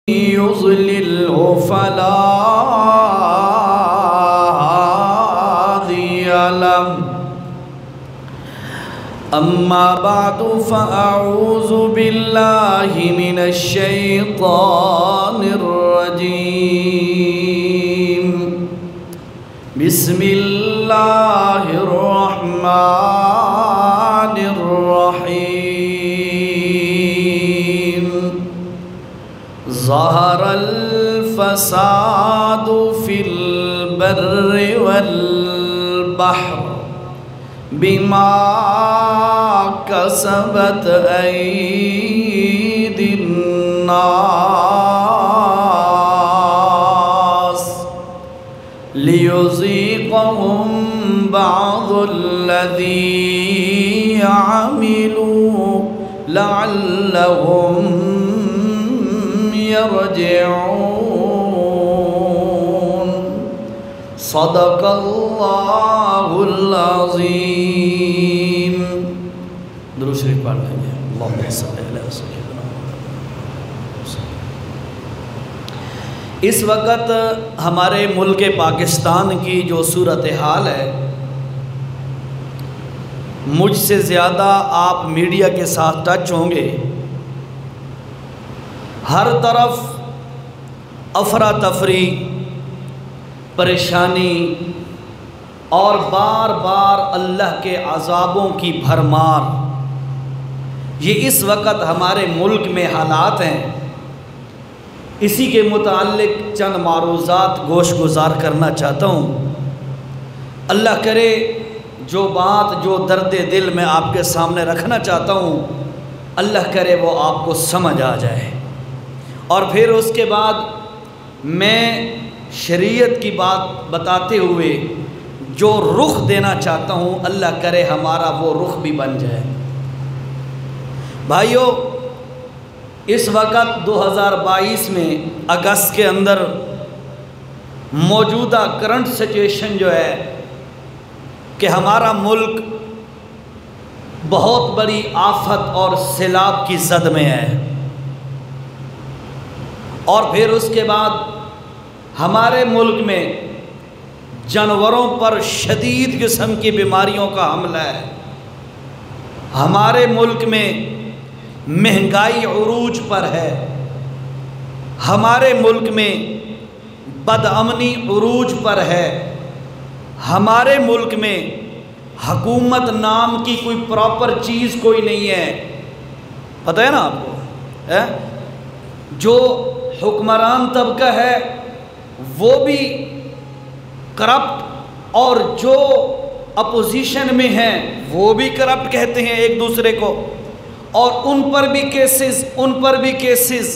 يضلله فلا هادي له. أما بعد فأعوذ بالله من الشيطان الرجيم. بسم الله الرحمن الرحيم. ظهر الفساد في البر والبحر بما كسبت أيدي الناس ليذيقهم بعض الذي عملوا لعلهم يرجعون. صدق اللہ العظیم. درود شریف پڑھ لیں گے. اللہم صلی علی سیدنا محمد. اس وقت ہمارے ملک پاکستان کی جو صورتحال ہے، مجھ سے زیادہ آپ میڈیا کے ساتھ ٹچ ہوں گے. ہر طرف افراتفری، پریشانی اور بار بار اللہ کے عذابوں کی بھرمار. یہ اس وقت ہمارے ملک میں حالات ہیں. اسی کے متعلق چند معروضات گوش گزار کرنا چاہتا ہوں. اللہ کرے جو بات، جو درد دل میں آپ کے سامنے رکھنا چاہتا ہوں، اللہ کرے وہ آپ کو سمجھ آ جائے. اور پھر اس کے بعد میں شریعت کی بات بتاتے ہوئے جو رخ دینا چاہتا ہوں، اللہ کرے ہمارا وہ رخ بھی بن جائے. بھائیو، اس وقت 2022 میں اگست کے اندر موجودہ کرنٹ سچویشن جو ہے کہ ہمارا ملک بہت بڑی آفت اور سیلاب کی زد میں ہے. اور پھر اس کے بعد ہمارے ملک میں جانوروں پر شدید قسم کی بیماریوں کا حملہ ہے. ہمارے ملک میں مہنگائی عروج پر ہے. ہمارے ملک میں بدامنی عروج پر ہے. ہمارے ملک میں حکومت نام کی کوئی پراپر چیز کوئی نہیں ہے. پتہ ہے نا آپ کو؟ جو حکمران طبقہ ہے وہ بھی کرپٹ، اور جو اپوزیشن میں ہیں وہ بھی کرپٹ کہتے ہیں ایک دوسرے کو. اور ان پر بھی کیسز.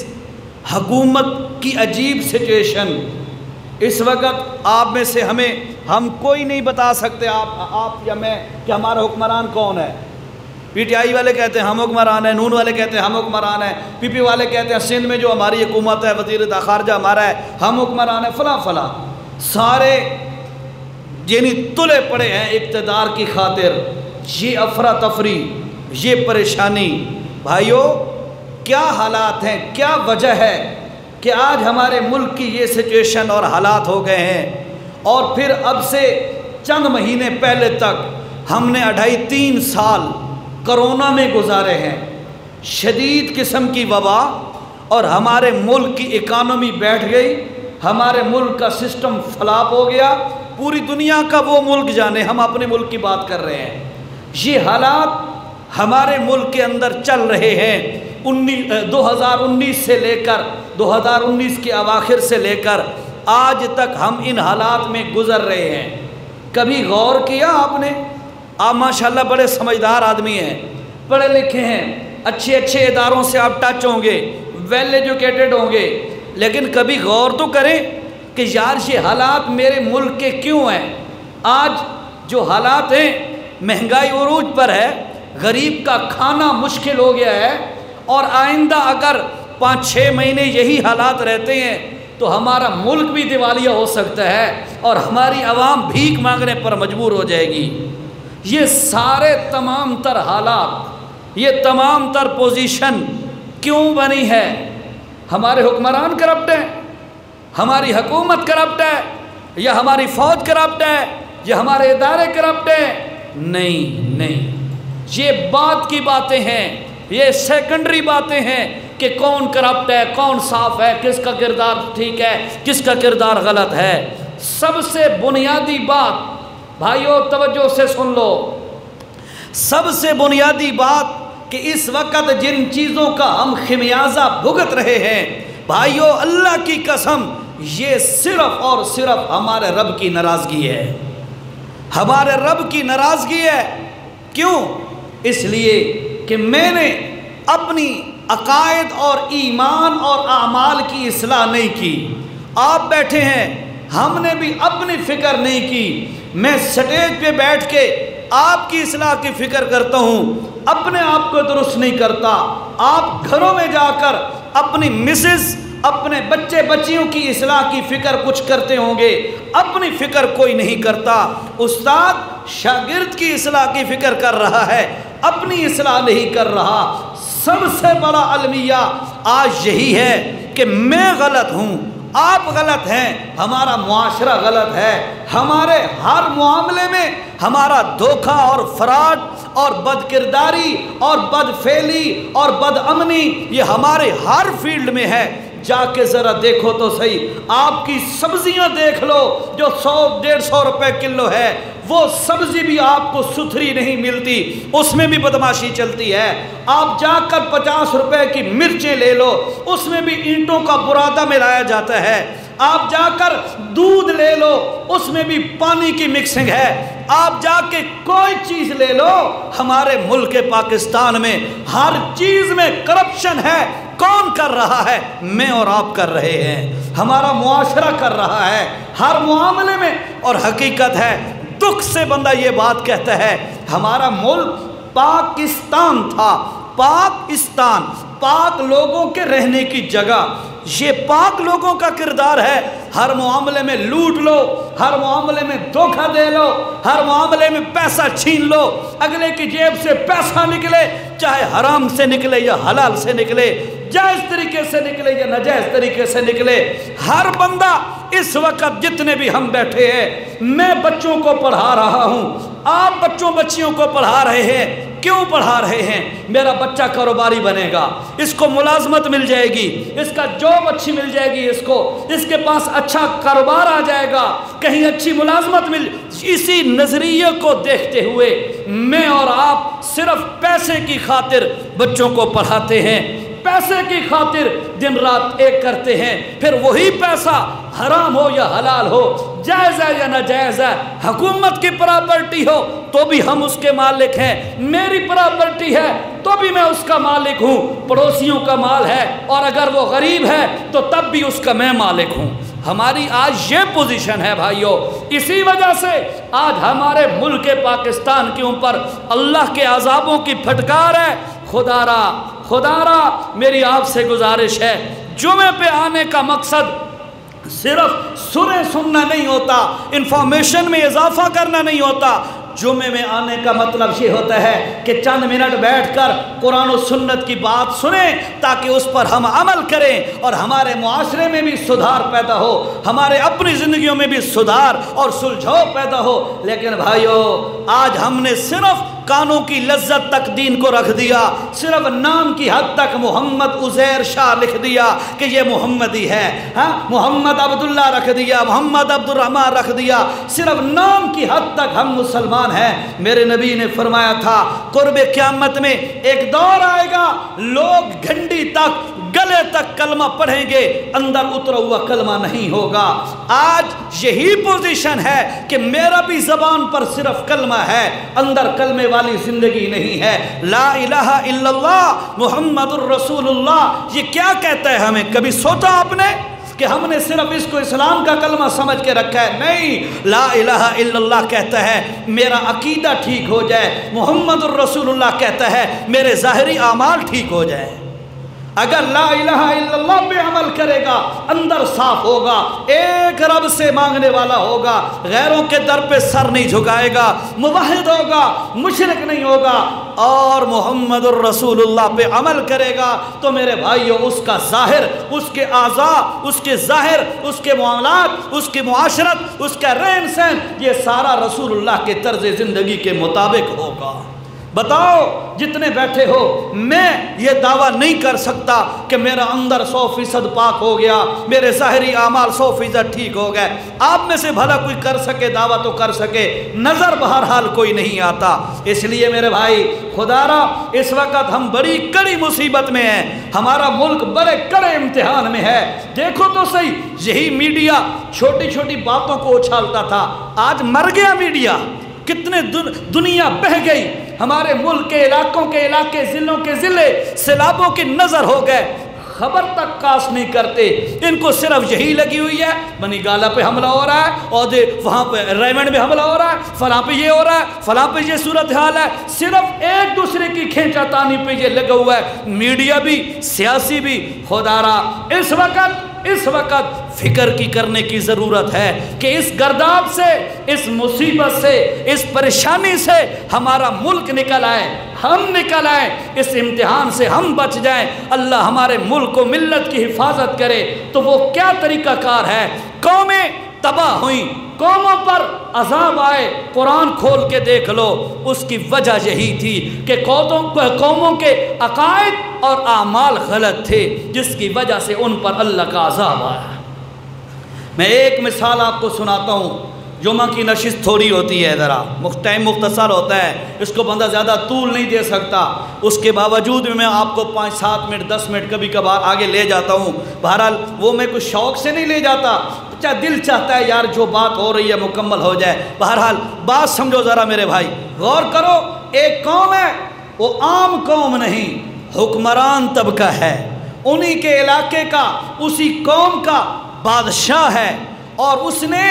حکومت کی عجیب سچویشن. اس وقت آپ میں سے ہم کوئی نہیں بتا سکتے، آپ یا میں، کہ ہمارا حکمران کون ہے. پی ٹی آئی والے کہتے ہیں ہم حکمران ہیں، نون والے کہتے ہیں ہم حکمران ہیں، پی پی والے کہتے ہیں سندھ میں جو ہماری حکومت ہے، وزیر خارجہ ہمارا ہے، ہم حکمران ہیں، فلاں فلاں. سارے یعنی تلے پڑے ہیں اقتدار کی خاطر. یہ افراتفری، یہ پریشانی. بھائیو، کیا حالات ہیں، کیا وجہ ہے کہ آج ہمارے ملک کی یہ سچویشن اور حالات ہو گئے ہیں. اور پھر اب سے چند مہینے پہلے تک ہم نے 2.5-3 سال کرونا میں گزارے ہیں. شدید قسم کی وبا، اور ہمارے ملک کی اکانومی بیٹھ گئی. ہمارے ملک کا سسٹم فلاپ ہو گیا. پوری دنیا کا وہ ملک جانے، ہم اپنے ملک کی بات کر رہے ہیں. یہ حالات ہمارے ملک کے اندر چل رہے ہیں 2019 سے لے کر 2019 کے اواخر سے لے کر آج تک ہم ان حالات میں گزر رہے ہیں. کبھی غور کیا آپ نے؟ آپ ماشاءاللہ بڑے سمجھدار آدمی ہیں، پڑھے لکھے ہیں، اچھے اداروں سے آپ ٹچ ہوں گے، ویل ایجوکیٹڈ ہوں گے، لیکن کبھی غور تو کریں کہ یار یہ حالات میرے ملک کے کیوں ہیں؟ آج جو حالات ہیں، مہنگائی عروج پر ہے، غریب کا کھانا مشکل ہو گیا ہے. اور آئندہ اگر 5-6 مہینے یہی حالات رہتے ہیں تو ہمارا ملک بھی دیوالیہ ہو سکتا ہے اور ہماری عوام بھیک مانگنے پر مجبور ہو جائے گی. یہ سارے تمام تر حالات، یہ تمام تر پوزیشن کیوں بنی ہے؟ ہمارے حکمران کرپٹ ہیں، ہماری حکومت کرپٹ ہے، یا ہماری فوج کرپٹ ہے، یا ہمارے ادارے کرپٹ ہیں؟ نہیں نہیں، یہ بعد کی باتیں ہیں، یہ سیکنڈری باتیں ہیں کہ کون کرپٹ ہے، کون صاف ہے، کس کا کردار ٹھیک ہے، کس کا کردار غلط ہے۔ سب سے بنیادی بات بھائیو توجہ سے سن لو، سب سے بنیادی بات کہ اس وقت جن چیزوں کا ہم خمیازہ بھگت رہے ہیں بھائیو، اللہ کی قسم یہ صرف اور صرف ہمارے رب کی ناراضگی ہے، ہمارے رب کی ناراضگی ہے۔ کیوں؟ اس لیے کہ میں نے اپنی عقائد اور ایمان اور اعمال کی اصلاح نہیں کی۔ آپ بیٹھے ہیں، ہم نے بھی اپنی فکر نہیں کی۔ میں سٹیج پہ بیٹھ کے آپ کی اصلاح کی فکر کرتا ہوں، اپنے آپ کو درست نہیں کرتا۔ آپ گھروں میں جا کر اپنی مسز، اپنے بچے بچیوں کی اصلاح کی فکر کچھ کرتے ہوں گے، اپنی فکر کوئی نہیں کرتا۔ استاد شاگرد کی اصلاح کی فکر کر رہا ہے، اپنی اصلاح نہیں کر رہا۔ سب سے بڑا المیہ آج یہی ہے کہ میں غلط ہوں، آپ غلط ہیں، ہمارا معاشرہ غلط ہے، ہمارے ہر معاملے میں ہمارا دھوکہ اور فراڈ اور بد کرداری اور بد فعلی اور بد امنی یہ ہمارے ہر فیلڈ میں ہے۔ جا کے ذرا دیکھو تو صحیح، آپ کی سبزیاں دیکھ لو جو 100-150 روپے کلو ہے، وہ سبزی بھی آپ کو ستھری نہیں ملتی، اس میں بھی بدماشی چلتی ہے۔ آپ جا کر 50 روپے کی مرچیں لے لو، اس میں بھی اینٹوں کا برادہ ملایا جاتا ہے۔ آپ جا کر دودھ لے لو، اس میں بھی پانی کی مکسنگ ہے۔ آپ جا کے کوئی چیز لے لو، ہمارے ملک پاکستان میں ہر چیز میں کرپشن ہے۔ کون کر رہا ہے؟ میں اور آپ کر رہے ہیں، ہمارا معاشرہ کر رہا ہے ہر معاملے میں۔ اور حقیقت ہے، دکھ سے بندہ یہ بات کہتا ہے، ہمارا ملک پاکستان تھا، پاکستان، پاک لوگوں کے رہنے کی جگہ۔ یہ پاک لوگوں کا کردار ہے، ہر معاملے میں لوٹ لو، ہر معاملے میں دھوکہ دے لو، ہر معاملے میں پیسہ چھین لو، اگلے کی جیب سے پیسہ نکلے، چاہے حرام سے نکلے یا حلال سے نکلے، جائز طریقے سے نکلے یا ناجائز طریقے سے نکلے۔ ہر بندہ اس وقت جتنے بھی ہم بیٹھے ہیں، میں بچوں کو پڑھا رہا ہوں، آپ بچوں بچیوں کو پڑھا رہے ہیں۔ کیوں پڑھا رہے ہیں؟ میرا بچہ کاروباری بنے گا، اس کو ملازمت مل جائے گی، اس کا جاب اچھی مل جائے گی، اس کے پاس اچھا کاروبار آ جائے گا، کہیں اچھی ملازمت مل۔ اسی نظریے کو دیکھتے ہوئے میں اور آپ صرف پیسے کی خاطر بچوں کو پڑھاتے ہیں، پیسے کی خاطر دن رات ایک کرتے ہیں، پھر وہی پیسہ حرام ہو یا حلال ہو، جائز ہے یا ناجائز ہے، حکومت کی پراپرٹی ہو تو بھی ہم اس کے مالک ہیں، میری پراپرٹی ہے تو بھی میں اس کا مالک ہوں، پڑوسیوں کا مال ہے اور اگر وہ غریب ہے تو تب بھی اس کا میں مالک ہوں۔ ہماری آج یہ پوزیشن ہے بھائیو، اسی وجہ سے آج ہمارے ملک پاکستان کے اوپر اللہ کے عذابوں کی پھٹکار ہے۔ خدا را میری آپ سے گزارش ہے، جمعے پہ آنے کا مقصد صرف سنیں سننا نہیں ہوتا، انفارمیشن میں اضافہ کرنا نہیں ہوتا۔ جمعے میں آنے کا مطلب یہ ہوتا ہے کہ چند منٹ بیٹھ کر قرآن و سنت کی بات سنیں تاکہ اس پر ہم عمل کریں اور ہمارے معاشرے میں بھی سدھار پیدا ہو، ہمارے اپنی زندگیوں میں بھی سدھار اور سلجھاؤ پیدا ہو۔ لیکن بھائیو، آج ہم نے صرف کانوں کی لذت تک دین کو رکھ دیا، صرف نام کی حد تک محمد عزیر شاہ لکھ دیا کہ یہ محمدی ہے، محمد عبداللہ رکھ دیا، محمد عبد الرحمن رکھ دیا، صرف نام کی حد تک ہم مسلمان ہیں۔ میرے نبی نے فرمایا تھا قرب قیامت میں ایک دور آئے گا، لوگ گھنٹی تک گلے تک کلمہ پڑھیں گے، اندر اترا ہوا کلمہ نہیں ہوگا۔ آج یہی پوزیشن ہے کہ میرا بھی زبان پر صرف کلمہ ہے، اندر کلمے والی زندگی نہیں ہے۔ لا الہ الا اللہ محمد الرسول اللہ، یہ کیا کہتا ہے ہمیں؟ کبھی سوچا آپ نے کہ ہم نے صرف اس کو اسلام کا کلمہ سمجھ کے رکھا ہے؟ نہیں، لا الہ الا اللہ کہتا ہے میرا عقیدہ ٹھیک ہو جائے، محمد الرسول اللہ کہتا ہے میرے ظاہری اعمال ٹھیک ہو جائے۔ اگر لا الہ الا اللہ پہ عمل کرے گا اندر صاف ہوگا، ایک رب سے مانگنے والا ہوگا، غیروں کے در پہ سر نہیں جھکائے گا، موحد ہوگا، مشرک نہیں ہوگا، اور محمد الرسول اللہ پہ عمل کرے گا، تو میرے بھائیو اس کا ظاہر، اس کے اعضاء، اس کے ظاہر، اس کے معاملات، اس کی معاشرت، اس کا رہن سہن، یہ سارا رسول اللہ کے طرز زندگی کے مطابق ہوگا۔ بتاؤ جتنے بیٹھے ہو، میں یہ دعویٰ نہیں کر سکتا کہ میرا اندر 100% پاک ہو گیا، میرے ظاہری اعمال 100% ٹھیک ہو گئے۔ آپ میں سے بھلا کوئی کر سکے، دعویٰ تو کر سکے، نظر بہرحال کوئی نہیں آتا۔ اس لیے میرے بھائی خدا را اس وقت ہم بڑی کڑی مصیبت میں ہیں، ہمارا ملک بڑے کڑے امتحان میں ہے۔ دیکھو تو صحیح، یہی میڈیا چھوٹی چھوٹی باتوں کو اچھالتا تھا، آج مر گیا میڈیا، کتنے دنیا بہہ گئی، ہمارے ملک کے علاقوں کے علاقے، ضلعوں کے ضلع سیلابوں کی نظر ہو گئے، خبر تک کاش نہیں کرتے۔ ان کو صرف یہی لگی ہوئی ہے، بنی گالا پہ حملہ ہو رہا ہے، اور وہاں پہ ریونڈ میں حملہ ہو رہا ہے، فلاں پہ یہ ہو رہا ہے، فلاں پہ یہ صورتحال ہے، صرف ایک دوسرے کی کھینچا تانی پہ یہ لگا ہوا ہے، میڈیا بھی، سیاسی بھی۔ خدا را اس وقت فکر کی کرنے کی ضرورت ہے کہ اس گرداب سے، اس مصیبت سے، اس پریشانی سے ہمارا ملک نکل آئے، ہم نکل آئے، اس امتحان سے ہم بچ جائیں، اللہ ہمارے ملک و ملت کی حفاظت کرے۔ تو وہ کیا طریقہ کار ہے؟ قومیں تباہ ہوئیں، قوموں پر عذاب آئے، قرآن کھول کے دیکھ لو، اس کی وجہ یہی تھی کہ قوموں کے عقائد اور اعمال غلط تھے، جس کی وجہ سے ان پر اللہ کا عذاب آیا۔ میں ایک مثال آپ کو سناتا ہوں، جمعہ کی نشست تھوڑی ہوتی ہے، ذرا ٹائم مختصر ہوتا ہے، اس کو بندہ زیادہ طول نہیں دے سکتا، اس کے باوجود بھی میں آپ کو 5-7 منٹ 10 منٹ کبھی کبھار آگے لے جاتا ہوں۔ بہرحال وہ میں کچھ شوق سے نہیں لے جاتا، دل چاہتا ہے یار جو بات ہو رہی ہے مکمل ہو جائے۔ بہرحال بات سمجھو ذرا میرے بھائی، غور کرو، ایک قوم ہے، وہ عام قوم نہیں، حکمران طبقہ ہے، انہی کے علاقے کا، اسی قوم کا بادشاہ ہے، اور اس نے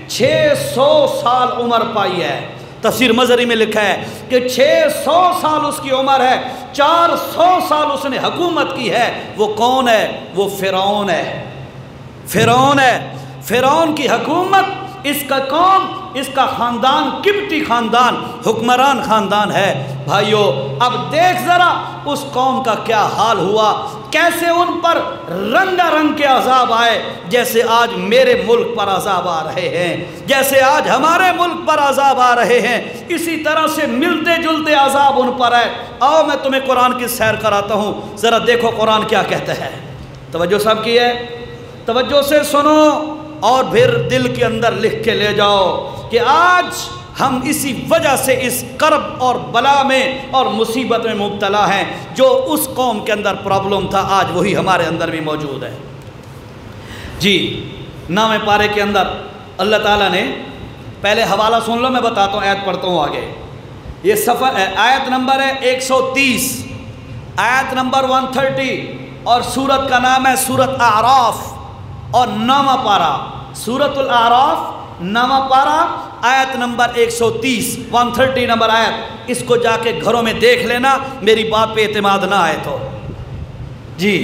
600 سال عمر پائی ہے۔ تفسیر مظہری میں لکھا ہے کہ 600 سال اس کی عمر ہے، 400 سال اس نے حکومت کی ہے۔ وہ کون ہے؟ وہ فرعون ہے، فرعون ہے۔ فرعون کی حکومت، اس کا قوم، اس کا خاندان قبطی خاندان، حکمران خاندان ہے۔ بھائیو اب دیکھ ذرا اس قوم کا کیا حال ہوا، کیسے ان پر رنگا رنگ کے عذاب آئے، جیسے آج میرے ملک پر عذاب آ رہے ہیں، جیسے آج ہمارے ملک پر عذاب آ رہے ہیں، اسی طرح سے ملتے جلتے عذاب ان پر ہے۔ آؤ میں تمہیں قرآن کی سیر کراتا ہوں، ذرا دیکھو قرآن کیا کہتا ہے۔ توجہ سب کی ہے، توجہ سے سنو اور پھر دل کے اندر لکھ کے لے جاؤ کہ آج ہم اسی وجہ سے اس کرب اور بلا میں اور مصیبت میں مبتلا ہیں، جو اس قوم کے اندر پرابلم تھا آج وہی ہمارے اندر بھی موجود ہے۔ جی 9ویں پارے کے اندر اللہ تعالیٰ نے، پہلے حوالہ سن لو، میں بتاتا ہوں، آیت پڑھتا ہوں آگے۔ یہ آیت نمبر ہے 130، آیت نمبر 130، اور سورت کا نام ہے سورت اعراف، اور 9واں پارہ سورت الاعراف، 9واں پارہ، آیت نمبر 130، 130 نمبر آیت۔ اس کو جا کے گھروں میں دیکھ لینا، میری بات پہ اعتماد نہ آئے تو۔ جی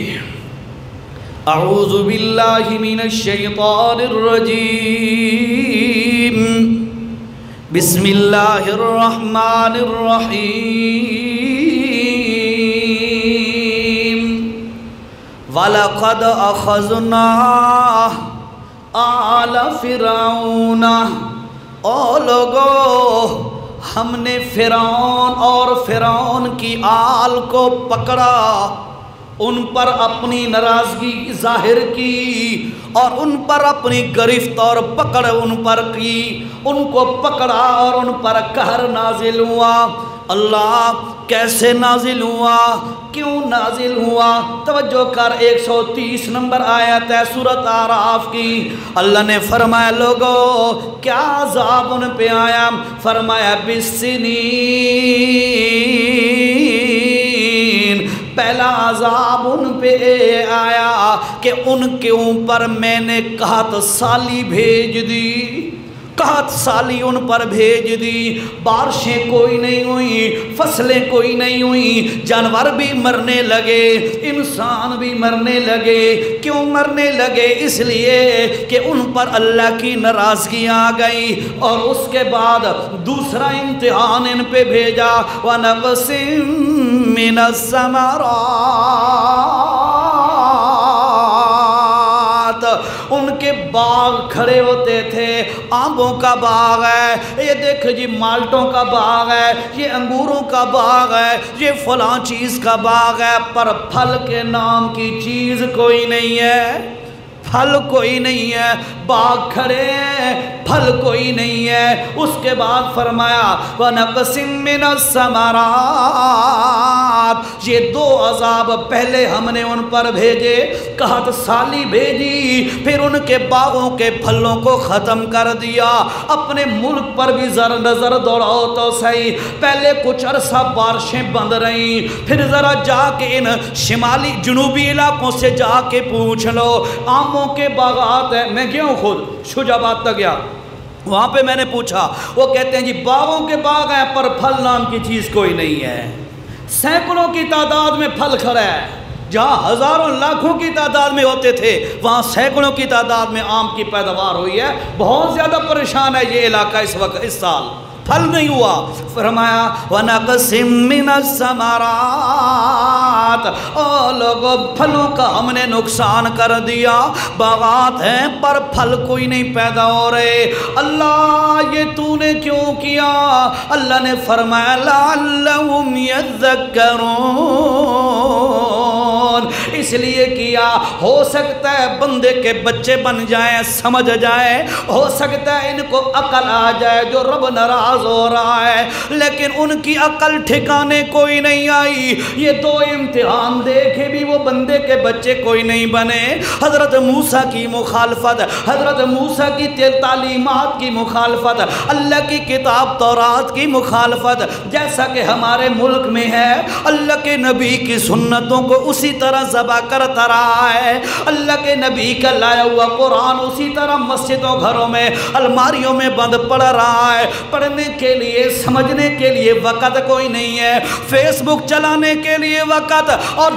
اعوذ باللہ من الشیطان الرجیم، بسم اللہ الرحمن الرحیم، وَلَقَدْ أَخَذْنَا آلَ فِرْعَوْنَ، او لوگو ہم نے فرعون اور فرعون کی آل کو پکڑا، ان پر اپنی ناراضگی ظاہر کی اور ان پر اپنی گرفت اور پکڑ ان پر کی، ان کو پکڑا اور ان پر قہر نازل ہوا۔ اللہ کیسے نازل ہوا، کیوں نازل ہوا؟ توجہ کر، 130 نمبر آیت ہے سورت اعراف کی۔ اللہ نے فرمایا لوگو کیا عذاب ان پہ آیا؟ فرمایا بالسنین، پہلا عذاب ان پہ آیا کہ ان کے اوپر میں نے قحط سالی بھیج دی۔ قحط سالی ان پر بھیج دی، بارشیں کوئی نہیں ہوئی، فصلیں کوئی نہیں ہوئی، جانور بھی مرنے لگے، انسان بھی مرنے لگے۔ کیوں مرنے لگے؟ اس لیے کہ ان پر اللہ کی ناراضگی آ گئی۔ اور اس کے بعد دوسرا امتحان ان پہ بھیجا، وَنَقْصٍ مِّنَ الثَّمَرَاتِ، ان کے باغ کھڑے ہوتے تھے، آموں کا باغ ہے، یہ دیکھ جی مالٹوں کا باغ ہے، یہ انگوروں کا باغ ہے، یہ فلاں چیز کا باغ ہے، پر پھل کے نام کی چیز کوئی نہیں ہے، پھل کوئی نہیں ہے، باغ کھڑے ہیں، پھل کوئی نہیں ہے۔ اس کے بعد فرمایا وَنَقْصٍ مِّنَ الثَّمَرَاتِ، یہ دو عذاب پہلے ہم نے ان پر بھیجے، قحط سالی بھیجی، پھر ان کے باغوں کے پھلوں کو ختم کر دیا۔ اپنے ملک پر بھی ذرا نظر دوڑاؤ تو صحیح، پہلے کچھ عرصہ بارشیں بند رہیں، پھر ذرا جا کے ان شمالی جنوبی علاقوں سے جا کے پوچھ لو، آموں کے باغات ہیں، میں گیا ہوں خود شجاع آباد تک گیا، وہاں پہ میں نے پوچھا، وہ کہتے ہیں جی باغوں کے باغ ہیں پر پھل نام کی چیز کوئی نہیں ہے، سینکڑوں کی تعداد میں پھل کھڑا ہے، جہاں ہزاروں لاکھوں کی تعداد میں ہوتے تھے وہاں سینکڑوں کی تعداد میں آم کی پیداوار ہوئی ہے۔ بہت زیادہ پریشان ہے یہ علاقہ اس وقت، اس سال پھل نہیں ہوا۔ فرمایا وَنَقْصٍ مِّنَ الثَّمَرَاتِ، او لوگوں پھلوں کا ہم نے نقصان کر دیا، باغات ہیں پر پھل کوئی نہیں پیدا ہو رہے۔ اللہ یہ تو نے کیوں کیا؟ اللہ نے فرمایا لَعَلَّهُمْ يَذَّكَّرُونَ، اس لیے کیا، ہو سکتا ہے بندے کے بچے بن جائیں، سمجھ جائیں، ہو سکتا ہے ان کو عقل آ جائے جو رب ناراض ہو رہا ہے، لیکن ان کی عقل ٹھکانے کوئی نہیں آئی۔ یہ دو امتحان دیکھے بھی وہ بندے کے بچے کوئی نہیں بنے۔ حضرت موسیٰ کی مخالفت، حضرت موسیٰ کی تعلیمات کی مخالفت، اللہ کی کتاب تورات کی مخالفت، جیسا کہ ہمارے ملک میں ہے، اللہ کے نبی کی سنتوں کو اسی طرح ذبح کرتا رہا ہے، اللہ کے نبی کا لایا ہوا قرآن اسی طرح مسجدوں گھروں میں الماریوں میں بند پڑ رہا ہے۔ پڑھنے کے لیے سمجھنے کے لیے وقت کوئی نہیں ہے، فیس بک چلانے کے لیے وقت، اور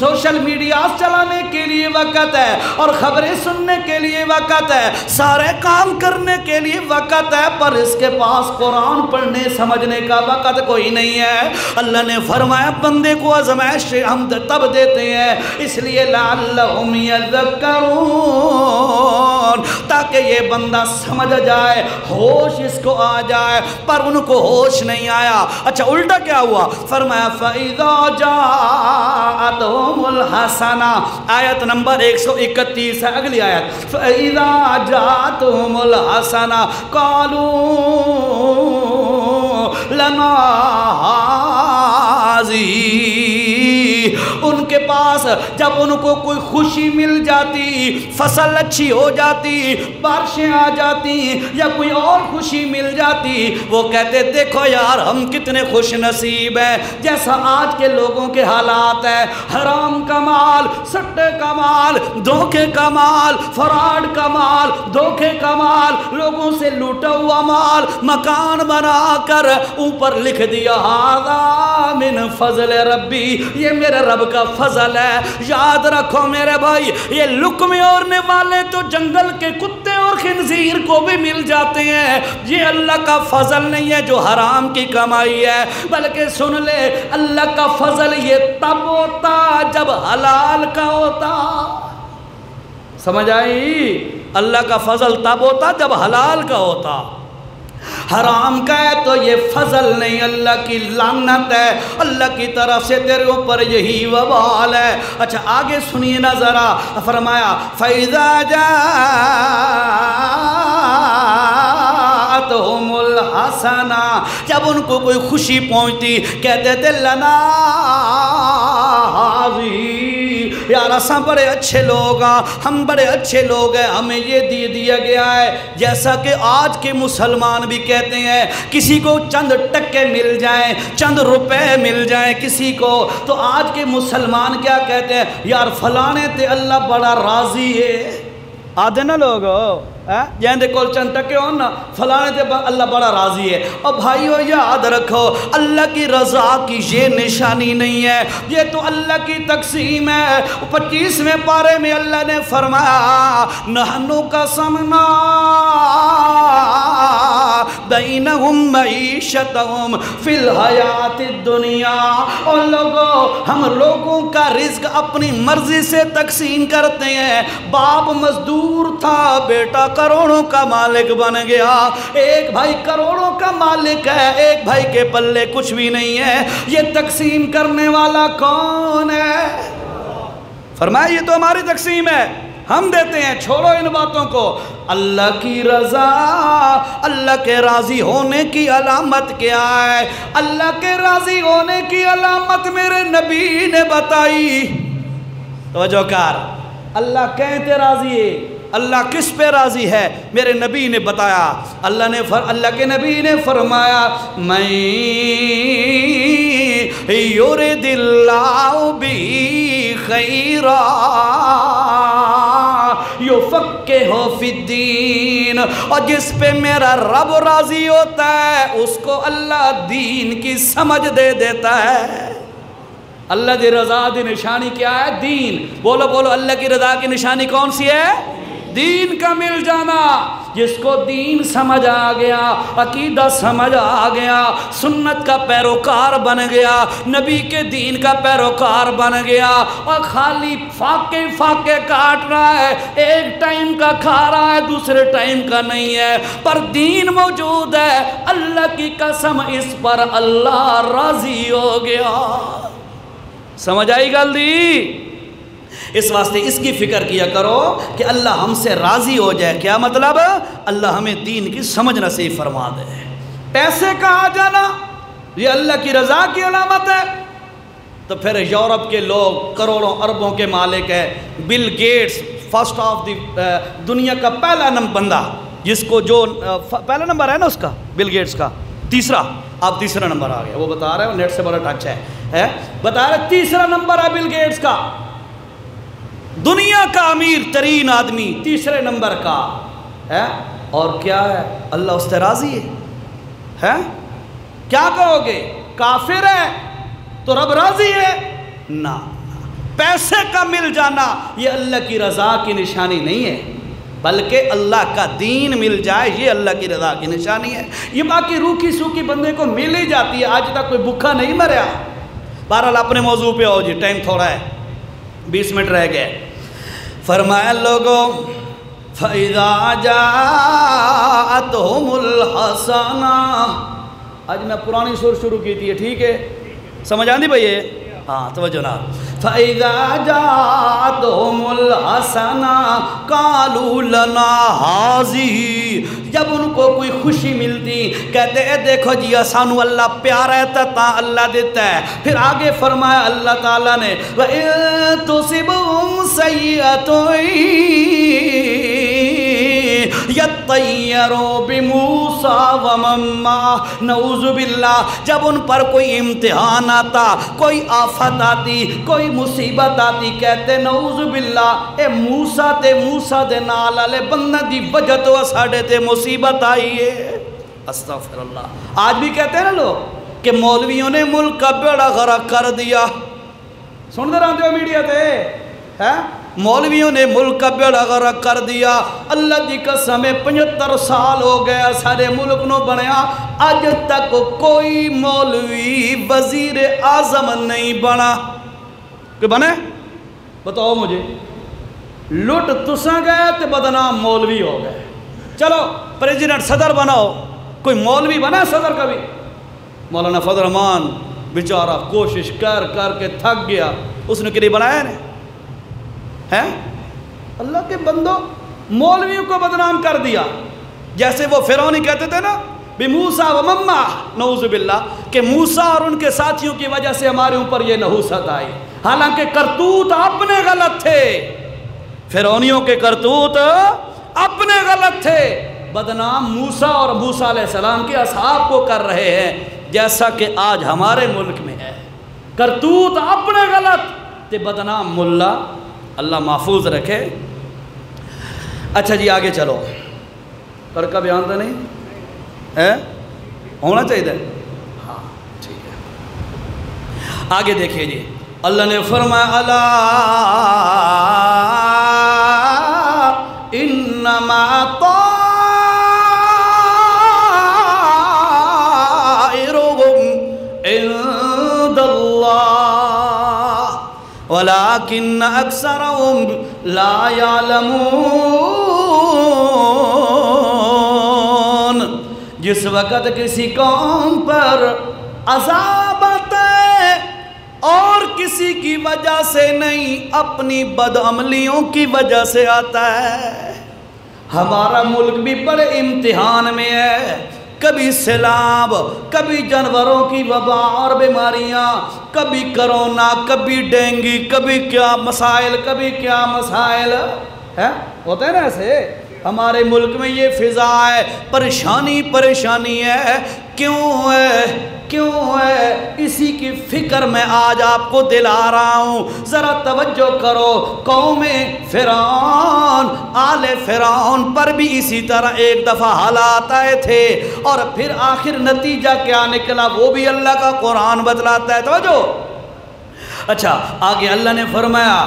سوشل میڈیا چلانے کے لیے وقت ہے، اور خبریں سننے کے لیے وقت ہے، سارے کام کرنے کے لیے وقت ہے، پر اس کے پاس قرآن پڑھنے سمجھنے کا وقت کوئی نہیں ہے۔ اللہ نے فرمایا بندے کو آزمائش ہم تب دیتے ہیں اس لیے لعلہم یذکرون، تاکہ یہ بندہ سمجھ جائے، ہوش اس کو آ جائے، پر ان کو ہوش نہیں آیا۔ اچھا الٹا کیا ہوا؟ فرمایا فَإِذَا جَاءَتْهُمُ الْحَسَنَةُ، آیت نمبر 131 ہے اگلی آیت، فَإِذَا جَاءَتْهُمُ الْحَسَنَةُ قَالُوا لَنَا هَٰذِهِ، ان کے پاس جب ان کو کوئی خوشی مل جاتی، فصل اچھی ہو جاتی، بارشیں آ جاتی، یا کوئی اور خوشی مل جاتی، وہ کہتے دیکھو یار ہم کتنے خوش نصیب ہیں۔ جیسا آج کے لوگوں کے حالات ہیں، حرام کا مال، سٹے کا مال، دھوکے کا مال، فراڈ کا مال، دھوکے کا مال، لوگوں سے لوٹا ہوا مال، مکان بنا کر اوپر لکھ دیا ھذا من فضل ربی، یہ میرے رب کا فضل ہے۔ یاد رکھو میرے بھائی، یہ لقمے اوڑھنے والے تو جنگل کے کتے اور خنزیر کو بھی مل جاتے ہیں، یہ اللہ کا فضل نہیں ہے جو حرام کی کمائی ہے، بلکہ سن لے اللہ کا فضل یہ تب ہوتا جب حلال کا ہوتا۔ سمجھ آئی؟ اللہ کا فضل تب ہوتا جب حلال کا ہوتا، حرام کا ہے تو یہ فضل نہیں، اللہ کی لعنت ہے، اللہ کی طرف سے تیرے اوپر یہی وبال ہے۔ اچھا آگے سنیے نا ذرا، فرمایا فَإِذَا جَاءَتْهُمُ الْحَسَنَةُ، جب ان کو کوئی خوشی پہنچتی کہتے تھے لَنَا هَٰذِهِ، یار اساں بڑے اچھے لوگ ہیں، ہم بڑے اچھے لوگ ہیں، ہمیں یہ دیا گیا ہے۔ جیسا کہ آج کے مسلمان بھی کہتے ہیں، کسی کو چند ٹکے مل جائیں، چند روپے مل جائیں کسی کو، تو آج کے مسلمان کیا کہتے ہیں؟ یار فلانے تے اللہ بڑا راضی ہے، آدھے نا لوگ جہاں دے کول چند ٹکے ہون نا فلانے تے اللہ بڑا راضی ہے۔ اور بھائیو یاد رکھو اللہ کی رضا کی یہ نشانی نہیں ہے، یہ تو اللہ کی تقسیم ہے۔ 25ویں پارے میں اللہ نے فرمایا نحنو قسمنا بینہم معیشتہم فی الحیات الدنیا، اور لوگوں ہم لوگوں کا رزق اپنی مرضی سے تقسیم کرتے ہیں۔ باپ مزدور تھا، بیٹا کروڑوں کا مالک بن گیا۔ ایک بھائی کروڑوں کا مالک ہے، ایک بھائی کے پلے کچھ بھی نہیں ہے۔ یہ تقسیم کرنے والا کون ہے؟ فرمایا یہ تو ہماری تقسیم ہے، ہم دیتے ہیں، چھوڑو ان باتوں کو۔ اللہ کی رضا، اللہ کے راضی ہونے کی علامت کیا ہے؟ اللہ کے راضی ہونے کی علامت میرے نبی نے بتائی۔ توجہ کر، اللہ کہتے راضی ہے، اللہ کس پہ راضی ہے؟ میرے نبی نے بتایا۔ اللہ کے نبی نے فرمایا میں یرید اللہ بی خیرا یفقہہ فی الدین، اور جس پہ میرا رب راضی ہوتا ہے اس کو اللہ دین کی سمجھ دے دیتا ہے۔ اللہ دی رضا دی نشانی کیا ہے؟ دین۔ بولو بولو، اللہ کی رضا کی نشانی کون سی ہے؟ دین کا مل جانا۔ جس کو دین سمجھ آ گیا، عقیدہ سمجھ آ گیا، سنت کا پیروکار بن گیا، نبی کے دین کا پیروکار بن گیا، اور خالی فاقے کاٹ رہا ہے، ایک ٹائم کا کھا رہا ہے دوسرے ٹائم کا نہیں ہے، پر دین موجود ہے، اللہ کی قسم اس پر اللہ راضی ہو گیا۔ سمجھ آئی گل دی؟ اس واسطے اس کی فکر کیا کرو کہ اللہ ہم سے راضی ہو جائے۔ کیا مطلب؟ اللہ ہمیں دین کی سمجھ نصیب فرما دے۔ پیسے کا آ جانا یہ اللہ کی رضا کی علامت ہے۔ تو پھر یورپ کے لوگ کروڑوں اربوں کے مالک ہے، Bill Gates first of the دنیا کا پہلا بندہ، جس کو جو پہلا نمبر ہے نا اس کا، بل گیٹس کا، تیسرا، آپ تیسرا نمبر آ گیا، وہ بتا رہے ہیں، نیٹ سے بڑا ٹچ ہے، بتا رہے تیسرا نمبر ہے بل گیٹس کا، دنیا کا امیر ترین آدمی تیسرے نمبر کا ہے۔ اور کیا ہے؟ اللہ اس سے راضی ہے؟ کیا کہو گے؟ کافر ہے تو رب راضی ہے؟ نہ، پیسے کا مل جانا یہ اللہ کی رضا کی نشانی نہیں ہے، بلکہ اللہ کا دین مل جائے یہ اللہ کی رضا کی نشانی ہے۔ یہ باقی روکھی سوکھی بندے کو مل ہی جاتی ہے، آج تک کوئی بھوکا نہیں مریا۔ بہرحال اپنے موضوع پہ آؤ جی، ٹائم تھوڑا ہے، 20 منٹ رہ گئے۔ فرمایا لوگوں فَإِذَا جَاءَتْهُمُ الْحَسَنَةُ، آج میں پرانی سور شروع کی تھی، ٹھیک ہے؟ سمجھ آندی بھئی ہے؟ ہاں توجہ نا۔ فَإِذَا جَاءَتْهُمُ الْحَسَنَةُ قَالُوا لَنَا هَٰذِهِ، جب ان کو کوئی خوشی ملتی کہتے اے دیکھو جی سانو اللہ پیارا ہے تا اللہ دیتا ہے۔ پھر آگے فرمایا اللہ تعالیٰ نے وَإِن تُصِبْهُمْ سَيِّئَةٌ یطیروا بموسیٰ ومن معہ، نعوذ باللہ، جب ان پر کوئی امتحان آتا، کوئی آفت آتی، کوئی مصیبت آتی، کہتے نعوذ باللہ اے موسیٰ دے نال والے بندہ دی وجہ تو ساڈے تے مصیبت آئی ہے۔ استغفر اللہ۔ آج بھی کہتے ہیں نا لوگ کہ مولویوں نے ملک کا بیڑا غرق کر دیا، سن دے رہے ہو میڈیا تے، مولویوں نے ملک کا بیڑا غرق کر دیا۔ اللہ دی قسم 75 سال ہو گیا سارے ملک نو بنیا، آج تک کوئی مولوی وزیر اعظم نہیں بنا۔ کہ بنے؟ بتاؤ مجھے، لٹ تساں گئے تے بدنام مولوی ہو گئے۔ چلو پریزیڈنٹ صدر بناؤ، کوئی مولوی بنا صدر کبھی؟ مولانا فضل الرحمان بیچارہ کوشش کر کے تھک گیا، اس نے کدی بنایا نہیں ہے؟ اللہ کے بندوں، مولویوں کو بدنام کر دیا، جیسے وہ فرعونی کہتے تھے نا بموسیٰ ومن معہ، نعوذ باللہ، کہ موسیٰ اور ان کے ساتھیوں کی وجہ سے ہمارے اوپر یہ نحوست آئی، حالانکہ کرتوت اپنے غلط تھے، فرعونیوں کے کرتوت اپنے غلط تھے، بدنام موسیٰ اور موسیٰ علیہ السلام کے اصحاب کو کر رہے ہیں، جیسا کہ آج ہمارے ملک میں ہے، کرتوت اپنے غلط تے بدنام ملا، اللہ محفوظ رکھے۔ اچھا جی آگے چلو، ترکہ بیان تو نہیں ہے، ہونا چاہیے. ہاں ٹھیک ہے. آگے دیکھیے جی، اللہ نے فرمایا الا انما طائرهم عند اللہ ولكن اکثرهم لا يعلمون. جس وقت کسی قوم پر عذاب آتا ہے اور کسی کی وجہ سے نہیں، اپنی بدعملیوں کی وجہ سے آتا ہے. ہمارا ملک بھی بڑے امتحان میں ہے، کبھی سیلاب، کبھی جانوروں کی وبا اور بیماریاں، کبھی کرونا، کبھی ڈینگی، کبھی کیا مسائل، کبھی کیا مسائل ہے، ہوتا ہے نا ایسے. ہمارے ملک میں یہ فضا ہے، پریشانی پریشانی ہے. کیوں ہے؟ کیوں ہے؟ اسی کی فکر میں آج آپ کو دلا رہا ہوں. ذرا توجہ کرو. قوم فرعون، آل فرعون پر بھی اسی طرح ایک دفعہ حالات آئے تھے، اور پھر آخر نتیجہ کیا نکلا وہ بھی اللہ کا قرآن بتلاتا ہے. توجہ. اچھا آگے اللہ نے فرمایا،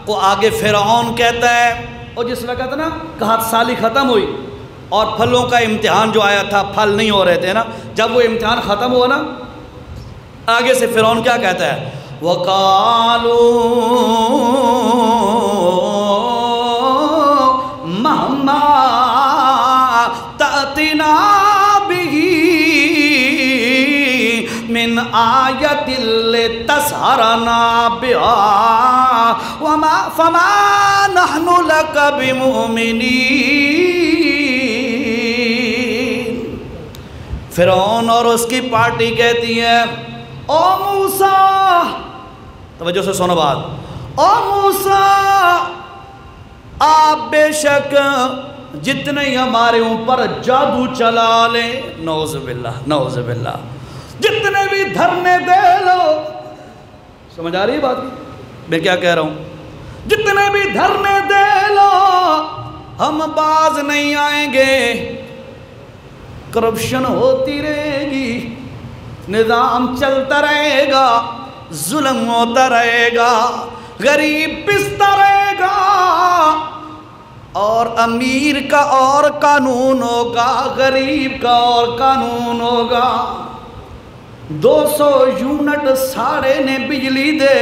وہ آگے فرعون کہتا ہے، اور جس وقت نا قحط سالی ختم ہوئی اور پھلوں کا امتحان جو آیا تھا، پھل نہیں ہو رہے تھے نا، جب وہ امتحان ختم ہوا نا، آگے سے فرعون کیا کہتا ہے؟ وَقَالُوا مَهْمَا تَأْتِنَا بِهِ مِنْ آيَةٍ لِتَسْحَرَنَا بِهَا فَمَا نَحْنُ لَكَ بِمُؤْمِنِينَ. فرعون اور اس کی پارٹی کہتی ہے، او موسیٰ، توجہ سے سنو بات، او موسیٰ، آپ بے شک جتنے ہمارے اوپر جادو چلا لیں، نعوذ باللہ نعوذ باللہ، جتنے بھی دھرنے دے لو. سمجھ آ رہی ہے بات میں کیا کہہ رہا ہوں؟ جتنے بھی دھرنے دے لو ہم باز نہیں آئیں گے. کرپشن ہوتی رہے گی، نظام چلتا رہے گا، ظلم ہوتا رہے گا، غریب پستا رہے گا، اور امیر کا اور قانون ہوگا، غریب کا اور قانون ہوگا. 200 یونٹ ساڑے نے بجلی دے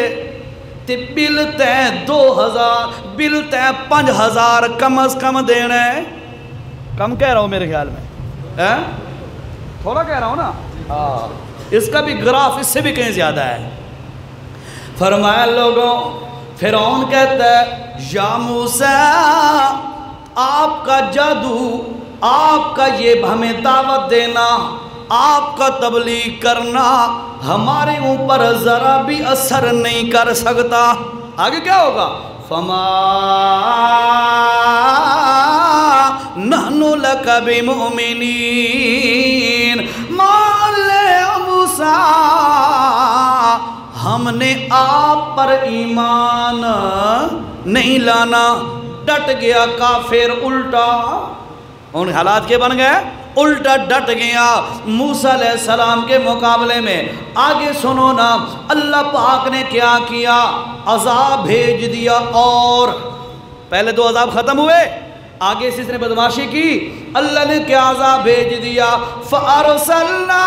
تے بل تے 2000، بل تے 5000 کم از کم دینا ہے. کم کہہ رہا ہوں میرے خیال میں، تھوڑا کہہ رہا ہوں نا. اس کا بھی گراف اس سے بھی کہیں زیادہ ہے. فرمایا لوگوں، فرعون کہتا ہے یا موسیٰ، آپ کا جادو، آپ کا یہ ہمیں دعوت دینا، آپ کا تبلیغ کرنا ہمارے اوپر ذرا بھی اثر نہیں کر سکتا. آگے کیا ہوگا؟ فَمَا نَحْنُ لَكَ بِمُؤْمِنِينَ. مان لے موسیٰ، ہم نے آپ پر ایمان نہیں لانا. ڈٹ گیا کافر، الٹا. ان حالات کے بن گئے، الٹا ڈٹ گیا موسیٰ علیہ السلام کے مقابلے میں. آگے سنو نا، اللہ پاک نے کیا کیا؟ عذاب بھیج دیا. اور پہلے 2 عذاب ختم ہوئے، آگے سے اس نے بدماشی کی، اللہ نے کیا عذاب بھیج دیا؟ فَأَرْسَلْنَا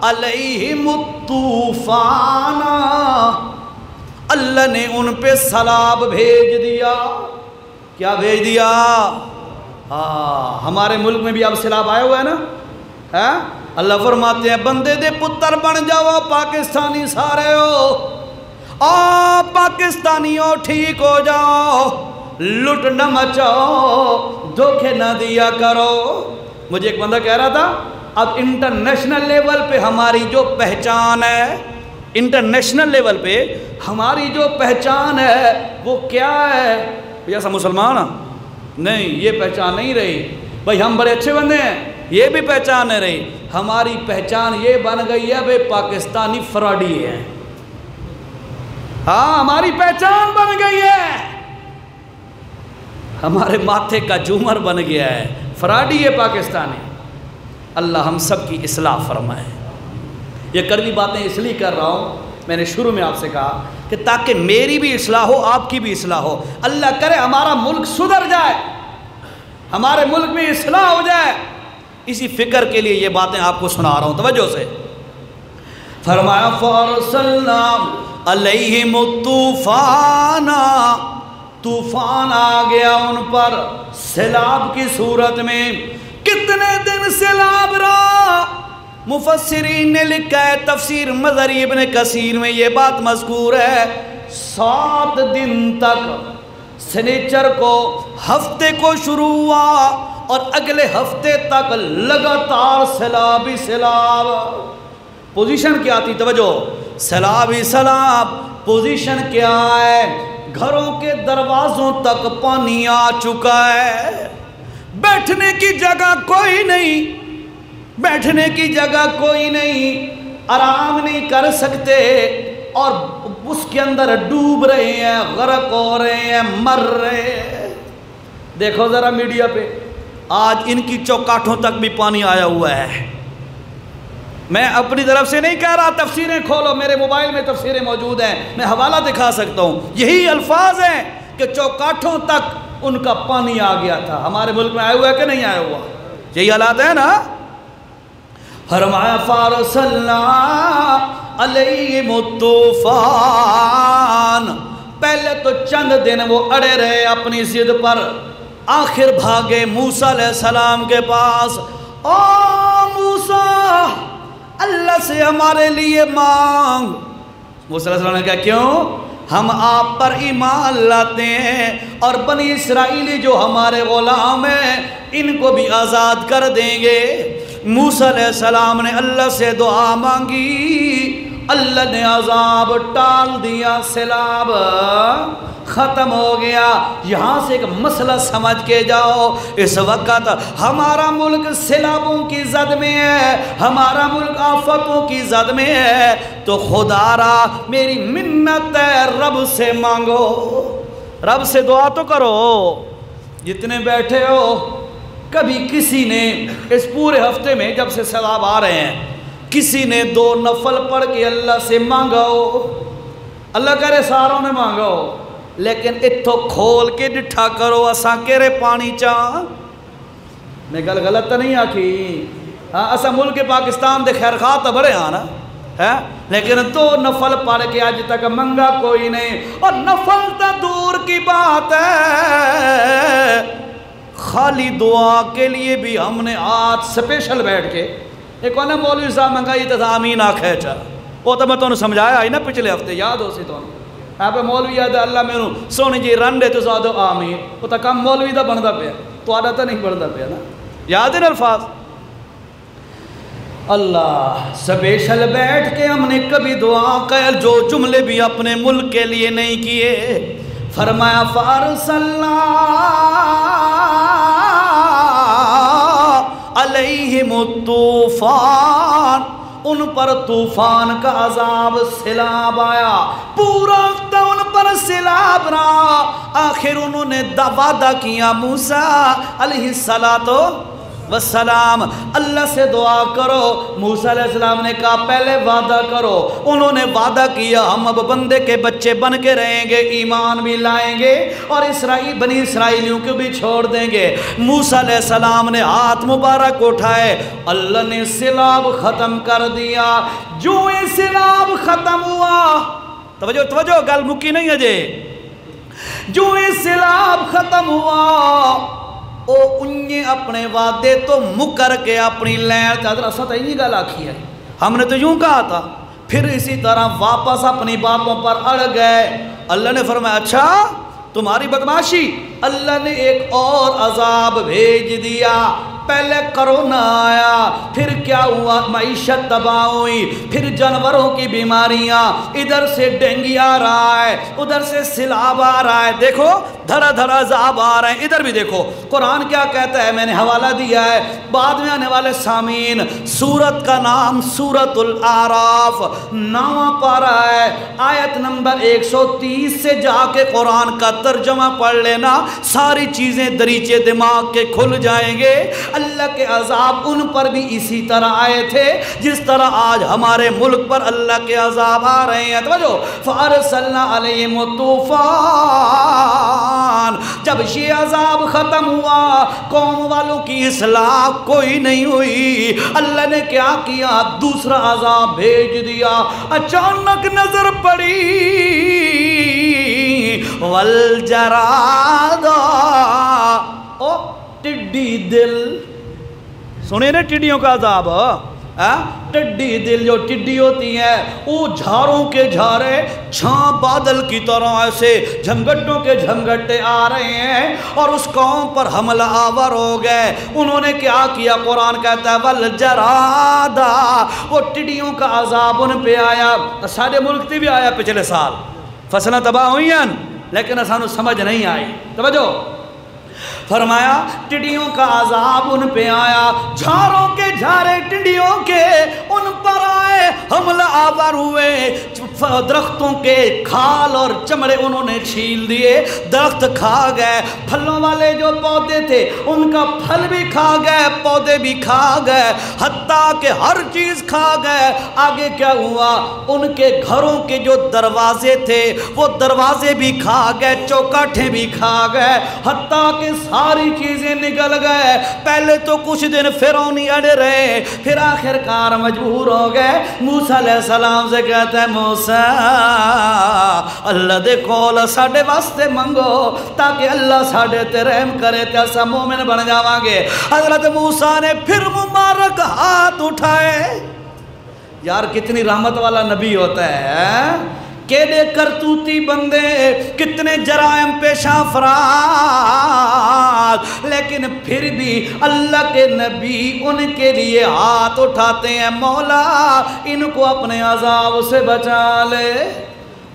عَلَيْهِمُ الطُّوفَانَ. اللہ نے ان پہ سیلاب بھیج دیا. کیا بھیج دیا؟ ہمارے ملک میں بھی اب سیلاب آیا ہوا ہے نا. اللہ فرماتے ہیں بندے دے پتر بن جاؤ پاکستانی سارے ہو، پاکستانیوں ٹھیک ہو جاؤ، لٹ نہ مچاؤ، دھوکے نہ دیا کرو. مجھے ایک بندہ کہہ رہا تھا اب انٹرنیشنل لیول پہ ہماری جو پہچان ہے، انٹرنیشنل لیول پہ ہماری جو پہچان ہے وہ کیا ہے؟ ایسا مسلمان نہیں، یہ پہچان نہیں رہی. بھائی ہم بڑے اچھے بندے ہیں، یہ بھی پہچان نہیں رہی. ہماری پہچان یہ بن گئی ہے بھائی پاکستانی فراڈی ہے. ہاں ہماری پہچان بن گئی ہے. ہمارے ماتھے کا جومر بن گیا ہے، فراڈی ہے پاکستانی۔ اللہ ہم سب کی اصلاح فرمائے۔ یہ کڑوی باتیں اس لیے کر رہا ہوں، میں نے شروع میں آپ سے کہا کہ تاکہ میری بھی اصلاح ہو، آپ کی بھی اصلاح ہو، اللہ کرے ہمارا ملک سدھر جائے، ہمارے ملک میں اصلاح ہو جائے، اسی فکر کے لیے یہ باتیں آپ کو سنا رہا ہوں، توجہ سے۔ فرمایا فَأَرْسَلْنَا عَلَيْهِمُ الطُّوفَانَ، طوفان آ گیا ان پر سیلاب کی صورت میں۔ کتنے دن سیلاب رہا؟ مفسرین نے لکھا ہے، تفسیر مظہری ابن کثیر میں یہ بات مذکور ہے، 7 دن تک، سنیچر کو ہفتے کو شروع ہوا اور اگلے ہفتے تک لگاتار سیلاب ہی سیلاب۔ پوزیشن کیا تھی؟ توجہ، سیلاب ہی سیلاب۔ پوزیشن کیا ہے؟ گھروں کے دروازوں تک پانی آ چکا ہے، بیٹھنے کی جگہ کوئی نہیں، بیٹھنے کی جگہ کوئی نہیں، آرام نہیں کر سکتے، اور اس کے اندر ڈوب رہے ہیں، غرق ہو رہے ہیں، مر رہے ہیں۔ دیکھو ذرا میڈیا پہ، آج ان کی چوکاٹھوں تک بھی پانی آیا ہوا ہے۔ میں اپنی طرف سے نہیں کہہ رہا، تفسیریں کھولو، میرے موبائل میں تفسیریں موجود ہیں، میں حوالہ دکھا سکتا ہوں، یہی الفاظ ہیں کہ چوکاٹھوں تک ان کا پانی آ گیا تھا۔ ہمارے ملک میں آیا ہوا ہے کہ نہیں آیا ہوا؟ یہی حالات ہے نا۔ فرمایا فَأَرْسَلْنَا عَلَيْهِمُ الطُّوفَانَ، پہلے تو چند دن وہ اڑے رہے اپنی ضد پر، آخر بھاگے موسیٰ علیہ السلام کے پاس، او موسیٰ اللہ سے ہمارے لیے مانگ۔ موسیٰ علیہ السلام نے کہا کیوں؟ ہم آپ پر ایمان لاتے ہیں اور بنی اسرائیلی جو ہمارے غلام ہیں ان کو بھی آزاد کر دیں گے۔ موسیٰ علیہ السلام نے اللہ سے دعا مانگی، اللہ نے عذاب ٹال دیا، سیلاب ختم ہو گیا۔ یہاں سے ایک مسئلہ سمجھ کے جاؤ، اس وقت ہمارا ملک سیلابوں کی زد میں ہے، ہمارا ملک آفتوں کی زد میں ہے، تو خدا را میری منت ہے، رب سے مانگو، رب سے دعا تو کرو۔ جتنے بیٹھے ہو، کبھی کسی نے اس پورے ہفتے میں جب سے سیلاب آ رہے ہیں، کسی نے 2 نفل پڑھ کے اللہ سے مانگا ہو؟ اللہ کرے ساروں نے مانگا ہو، لیکن اتھو کھول کے ڈٹھا کرو اساں کیرے پانی چاہ۔ میں گل غلط تو نہیں آکھی؟ اساں ملک پاکستان دے خیر خواہ تو بڑے ہاں نا، لیکن 2 نفل پڑھ کے آج تک منگا کوئی نہیں، اور نفل تو دور کی بات ہے، خالی دعا کے لیے بھی ہم نے آج سپیشل بیٹھ کے، ایک وانا مولوی صاحب منگائی تو آمین آکھے چاہ، وہ تو میں تو انہوں سمجھایا آئی نا پچھلے ہفتے، یاد ہو سی تو انہوں آپ مولوی یاد ہے اللہ میں سونی جی رنڈے تو سادو آمین، وہ تو کم مولوی دا بندہ پیا، تو آدھا تو نہیں بندہ پیا نا، یاد ہے نا الفاظ؟ اللہ سپیشل بیٹھ کے ہم نے کبھی دعا کر جو جملے بھی اپنے ملک کے لیے نہیں کیے۔ فرمایا فَأَرْسَلْنَا عَلَيْهِمُ الطُّوفَانَ، ان پر طوفان کا عذاب سیلاب آیا، پورا ان پر سیلاب رہا۔ آخر انہوں نے وعدہ کیا موسیٰ علیہ السلام، اللہ سے دعا کرو۔ موسیٰ علیہ السلام نے کہا پہلے وعدہ کرو۔ انہوں نے وعدہ کیا ہم اب بندے کے بچے بن کے رہیں گے، ایمان بھی لائیں گے اور بنی اسرائیلیوں کو بھی چھوڑ دیں گے۔ موسیٰ علیہ السلام نے ہاتھ مبارک اٹھائے، اللہ نے سیلاب ختم کر دیا۔ جو یہ سیلاب ختم ہوا، توجہ گل مکی نہیں ہے جے، جو یہ سیلاب ختم ہوا او انہیں اپنے وعدے تو مکر کے اپنی لین چادر اسا تو ہی گل آکھی ہے، ہم نے تو یوں کہا تھا، پھر اسی طرح واپس اپنی باتوں پر اڑ گئے۔ اللہ نے فرمایا اچھا تمہاری بدماشی، اللہ نے ایک اور عذاب بھیج دیا۔ پہلے کرونا آیا، پھر کیا ہوا، معیشت تباہ ہوئی، پھر جانوروں کی بیماریاں، ادھر سے ڈینگی آ رہا ہے، ادھر سے سیلاب آ رہا ہے، دیکھو دھڑا دھڑا عذاب آ رہے ہیں۔ ادھر بھی دیکھو قرآن کیا کہتا ہے، میں نے حوالہ دیا ہے بعد میں آنے والے سامعین۔ سورت کا نام سورت الاعراف، 9واں پارہ ہے، آیت نمبر 130 سے جا کے قرآن کا ترجمہ پڑھ لینا، ساری چیزیں دریچے دماغ کے کھل جائیں گے۔ اللہ کے عذاب ان پر بھی اسی طرح آئے تھے جس طرح آج ہمارے ملک پر اللہ کے عذاب آ رہے ہیں۔ توجہ، فَأَرْسَلْنَا عَلَيْهِمُ الطُّوفَانَ، جب یہ عذاب ختم ہوا قوم والوں کی اصلاح کوئی نہیں ہوئی، اللہ نے کیا کیا، دوسرا عذاب بھیج دیا۔ اچانک نظر پڑی والجراد، او ٹڈی دل، سنے نا ٹڈیوں کا عذاب، ٹڈی دل جو ٹڈی ہوتی ہیں وہ جھاروں کے جھارے چھاں بادل کی طرح ایسے جھمگٹوں کے جھمگٹے آ رہے ہیں اور اس قوم پر حملہ آور ہو گئے۔ انہوں نے کیا کیا، قرآن کہتا ہے والجرادا، وہ ٹڈیوں کا عذاب ان پہ آیا۔ سارے ملک تے بھی آیا پچھلے سال، فصلیں تباہ ہوئی ہیں لیکن اسانو سمجھ نہیں آئی۔ توجہ، فرمایا ٹڈیوں کا عذاب ان پہ آیا، جھاروں کے جھارے ٹڈیوں کے ان پر آئے، حملہ آور ہوئے، درختوں کے کھال اور چمڑے انہوں نے چھیل دیے، درخت کھا گئے، پھلوں والے جو پودے تھے ان کا پھل بھی کھا گئے، پودے بھی کھا گئے، حتیٰ کہ ہر چیز کھا گئے۔ آگے کیا ہوا، ان کے گھروں کے جو دروازے تھے وہ دروازے بھی کھا گئے، چوکاٹھیں بھی کھا گئے، حتیٰ کہ ساری چیزیں نکل گئے۔ پہلے تو کچھ دن فرعونی اڑے رہے، پھر آخر کار مجبور ہو گئے۔ موسیٰ علیہ السلام سے کہتا ہے موسیٰ اللہ دے کول ساڑھے واسطے منگو تاکہ اللہ ساڑھے تے رحم کرے تے اسا مومن بن جاواں گے۔ حضرت موسیٰ نے پھر مبارک ہاتھ اٹھائے۔ یار کتنی رحمت والا نبی ہوتا ہے، کیڑے کرتوتی بندے، کتنے جرائم پیشہ افراد، لیکن پھر بھی اللہ کے نبی ان کے لیے ہاتھ اٹھاتے ہیں، مولا ان کو اپنے عذاب سے بچا لے۔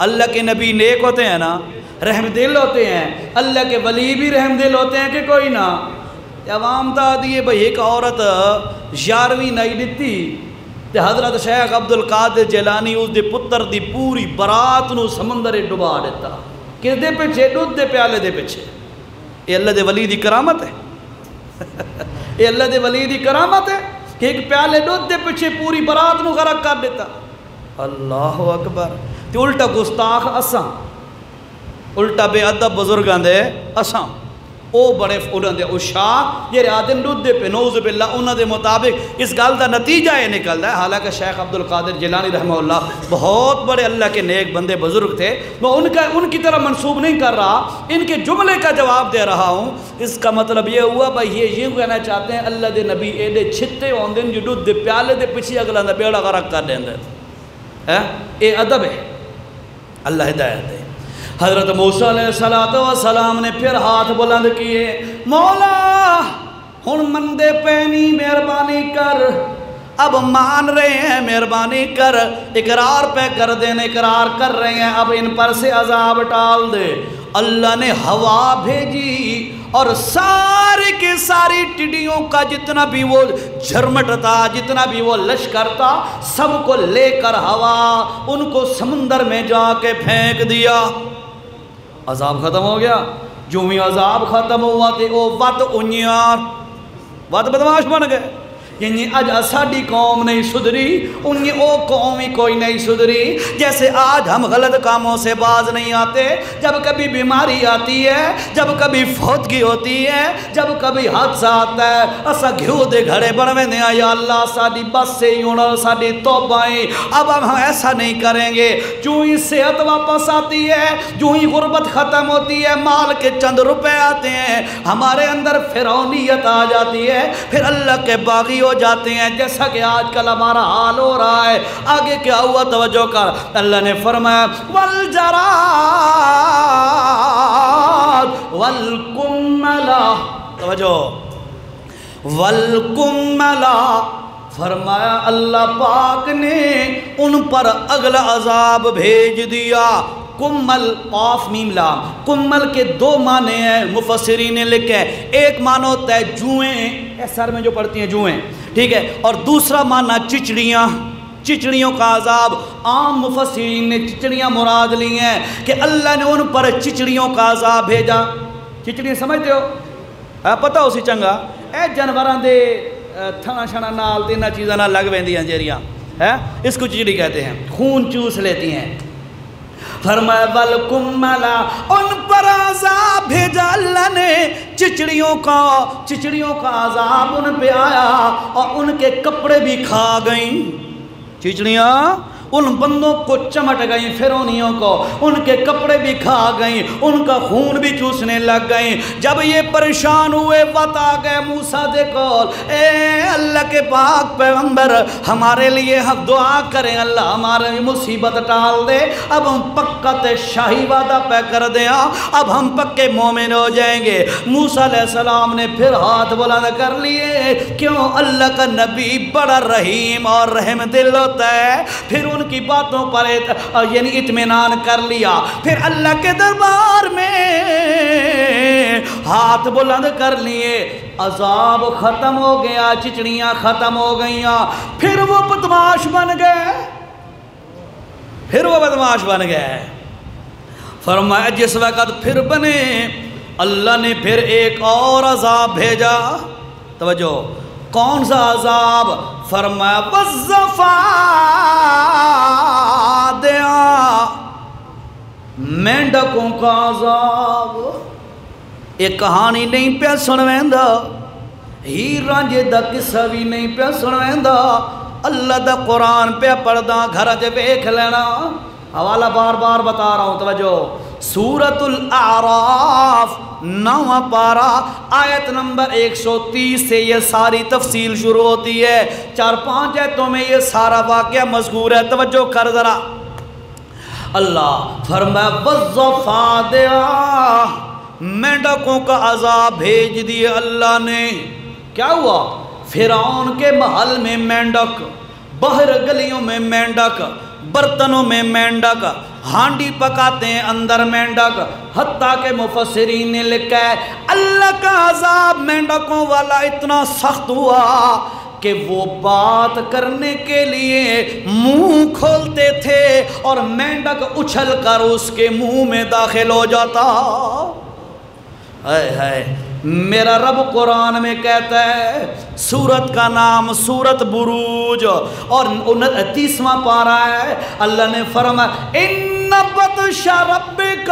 اللہ کے نبی نیک ہوتے ہیں نا، رحم دل ہوتے ہیں، اللہ کے ولی بھی رحم دل ہوتے ہیں کہ کوئی نہ۔ عوام دا دیئے بھئی ایک عورت 11ویں نہیں دیتی تے حضرت شیخ عبدالقادر جیلانی اس دے پتر دی پوری برات نو سمندر ڈبا دیتا، کس دے پیچھے، دودھ دے پیالے دے پیچھے۔ یہ اللہ دے ولی دی کرامت ہے، یہ اللہ دے ولی دی کرامت ہے کہ ایک پیالے دودھ دے پیچھے پوری برات نو غرق کر دیتا۔ اللہ اکبر۔ تے الٹا گستاخ اساں، الٹا بے ادب بزرگاں دے اساں، او بڑے انہوں دے اشاق یہ آدم دودھ دے پہ نعوذ باللہ انہوں دے مطابق اس گل دا نتیجہ یہ نکلتا ہے۔ حالانکہ شیخ عبدالقادر جیلانی رحمہ اللہ بہت بڑے اللہ کے نیک بندے بزرگ تھے، میں ان کی طرح منسوب نہیں کر رہا، ان کے جملے کا جواب دے رہا ہوں۔ اس کا مطلب یہ ہوا بھائی یہ کہنا چاہتے ہیں اللہ دے نبی ایڈے چھتے ہوندے جو دودھ دے پیالے دے پیچھے اگلا دا بیڑا غرق کر دیں دے، اے ادب ہے، اللہ ہدایت ہے۔ حضرت موسیٰ علیہ السلام نے پھر ہاتھ بلند کیے، مولا ہن مندے پینی مہربانی کر، اب مان رہے ہیں مہربانی کر، اقرار پہ کر دینے، اقرار کر رہے ہیں، اب ان پر سے عذاب ٹال دے۔ اللہ نے ہوا بھیجی اور ساری کی ساری ٹڈیوں کا جتنا بھی وہ جھرمٹ تھا، جتنا بھی وہ لشکر تھا، سب کو لے کر ہوا ان کو سمندر میں جا کے پھینک دیا۔ عذاب ختم ہو گیا۔ جو ہی عذاب ختم ہوا تھے وہ ود انیار، ود بدماش بن گئے، یعنی اج اساڑی قوم نہیں سدھری، انہیں او قوم ہی کوئی نہیں سدھری۔ جیسے آج ہم غلط کاموں سے باز نہیں آتے، جب کبھی بیماری آتی ہے، جب کبھی فوتگی ہوتی ہے، جب کبھی حادثہ آتا ہے، اسا گھیو دے گھڑے بڑھویں دے یا اللہ ساڑی بس سے ہی ہونا، ساڑی توبائیں، اب ہم ایسا نہیں کریں گے۔ جو ہی صحت واپس آتی ہے، جو ہی غربت ختم ہوتی ہے، مال کے چند روپے آتے ہیں، ہمارے اندر فرعونیت آ جاتی ہے، پھر اللہ کے باغی ہو جاتے ہیں، جیسا کہ آج کل ہمارا حال ہو رہا ہے۔ آگے کیا ہوا توجہ کر، اللہ نے فرمایا والجراد والقملہ، توجہ، والکملا، فرمایا اللہ پاک نے ان پر اگلا عذاب بھیج دیا۔ کمل قاف میم لام، کمل کے دو معنی ہیں مفسرین نے لکھا ہے، ایک معنی ہوتا ہے جوئیں، سر میں جو پڑتی ہیں جوئیں، ٹھیک ہے، اور دوسرا معنی چچڑیاں، چچڑیوں کا عذاب۔ عام مفسرین نے چچڑیاں مراد لی ہیں کہ اللہ نے ان پر چچڑیوں کا عذاب بھیجا۔ چچڑیاں سمجھتے ہو؟ پتہ ہو سی چنگا، اے جانوراں دے تھنا شنا نال تے نہ چیزاں نہ لگ ویندیاں جیریاں، اس کو چچڑی کہتے ہیں، خون چوس لیتی ہیں۔ فرمایا والکملا، ان پر عذاب بھیجا اللہ نے چچڑیوں کا عذاب ان پہ آیا اور ان کے کپڑے بھی کھا گئیں۔ چچڑیاں ان بندوں کو چمٹ گئیں، فرعونیوں کو، ان کے کپڑے بھی کھا گئیں، ان کا خون بھی چوسنے لگ گئیں۔ جب یہ پریشان ہوئے وقت آ گئے موسیٰ دے کول، اے اللہ کے پاک پیغمبر ہمارے لیے ہم دعا کریں، اللہ ہمارے مصیبت ٹال دے، اب ہم پکا تے شاہی وعدہ پہ کر دیا، اب ہم پکے مومن ہو جائیں گے۔ موسیٰ علیہ السلام نے پھر ہاتھ بلند کر لیے، کیوں؟ اللہ کا نبی بڑا رحیم اور رحم دل ہوتا ہے، پھر ان کی باتوں پر یعنی اطمینان کر لیا، پھر اللہ کے دربار میں ہاتھ بلند کر لیے، عذاب ختم ہو گیا، چچڑیاں ختم ہو گئیاں، پھر وہ بدماش بن گئے، فرمایا جس وقت پھر بنے اللہ نے پھر ایک اور عذاب بھیجا۔ توجہ، کون سا عذاب؟ فرمایا والضفادع، مینڈکوں کا عذاب۔ ایک کہانی نہیں پہ سنویندا، ہیر رانجھے دا قصہ بھی نہیں پہ سنویندا، اللہ دا قرآن پہ پڑھدا، گھر جے ویکھ لینا، حوالہ بار بار بتا رہا ہوں، توجہ، سورۃ الاعراف 9واں پارہ آیت نمبر 130 سے یہ ساری تفصیل شروع ہوتی ہے، 4-5 آیتوں میں یہ سارا واقعہ مذکور ہے، توجہ کر ذرا۔ اللہ فرمایا والضفادع، مینڈکوں کا عذاب بھیج دیے اللہ نے۔ کیا ہوا؟ فرعون کے محل میں مینڈک، باہر گلیوں میں مینڈک، برتنوں میں مینڈک، ہانڈی پکاتے ہیں اندر مینڈک، حتیٰ کہ مفسرین نے لکھا ہے اللہ کا عذاب مینڈکوں والا اتنا سخت ہوا کہ وہ بات کرنے کے لیے منہ کھولتے تھے اور مینڈک اچھل کر اس کے منہ میں داخل ہو جاتا۔ ہائے، میرا رب قرآن میں کہتا ہے، سورت کا نام سورت بروج اور 29واں پارہ ہے، اللہ نے فرمایا ان بطش ربک،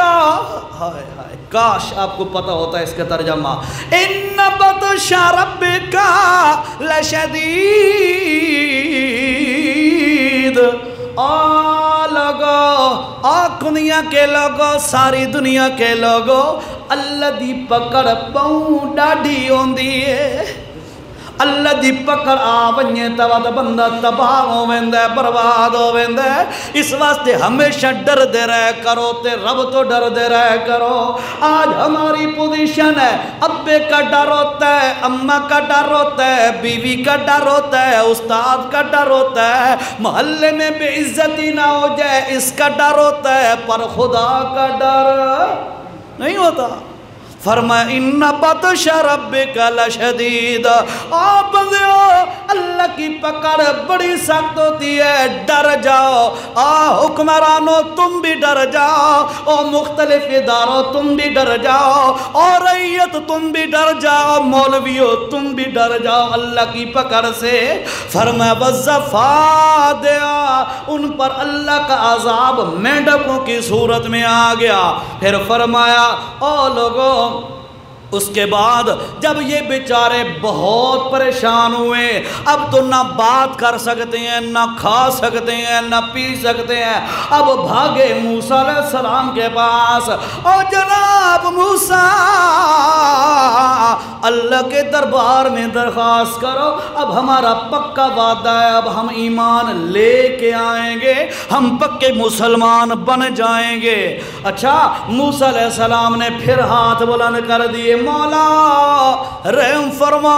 ہائے ہائے کاش آپ کو پتہ ہوتا ہے اس کا ترجمہ، ان بطش ربک لشدید۔ دنیا کے لوگوں، ساری دنیا کے لوگوں، اللہ دی پکڑ پاؤں ڈاڑھی ہوندی ہے، اللہ دی پکڑ آ ونجے تو بندہ تباہ ہو ویندا ہے، برباد ہو ویندا ہے۔ اس واسطے ہمیشہ ڈر دے رہا کرو تے رب تو ڈر دے رہا کرو۔ آج ہماری پوزیشن ہے، ابے کا ڈر ہوتا ہے، اماں کا ڈر ہوتا ہے، بیوی کا ڈر ہوتا ہے، استاد کا ڈر ہوتا ہے، محلے میں بے عزتی نہ ہو جائے اس کا ڈر ہوتا ہے، پر خدا کا ڈر نہیں ہوتا۔ فرمایا ان بطش ربک لشدید، آپ بندیو اللہ کی پکڑ بڑی سخت ہوتی ہے، ڈر جاؤ۔ حکمرانوں تم بھی ڈر جاؤ، مختلف اداروں تم بھی ڈر جاؤ، اور رعیت تم بھی ڈر جاؤ، مولویوں تم بھی ڈر جاؤ اللہ کی پکڑ سے۔ فرمایا والضفادع، ان پر اللہ کا عذاب مینڈکوں کی صورت میں آ گیا۔ پھر فرمایا او لوگوں، اس کے بعد جب یہ بیچارے بہت پریشان ہوئے، اب تو نہ بات کر سکتے ہیں، نہ کھا سکتے ہیں، نہ پی سکتے ہیں، اب بھاگے موسیٰ علیہ السلام کے پاس، اور جناب موسیٰ اللہ کے دربار میں درخواست کرو، اب ہمارا پکا وعدہ ہے، اب ہم ایمان لے کے آئیں گے، ہم پکے مسلمان بن جائیں گے۔ اچھا، موسیٰ علیہ السلام نے پھر ہاتھ بلند کر دیے، مولا رحم فرما،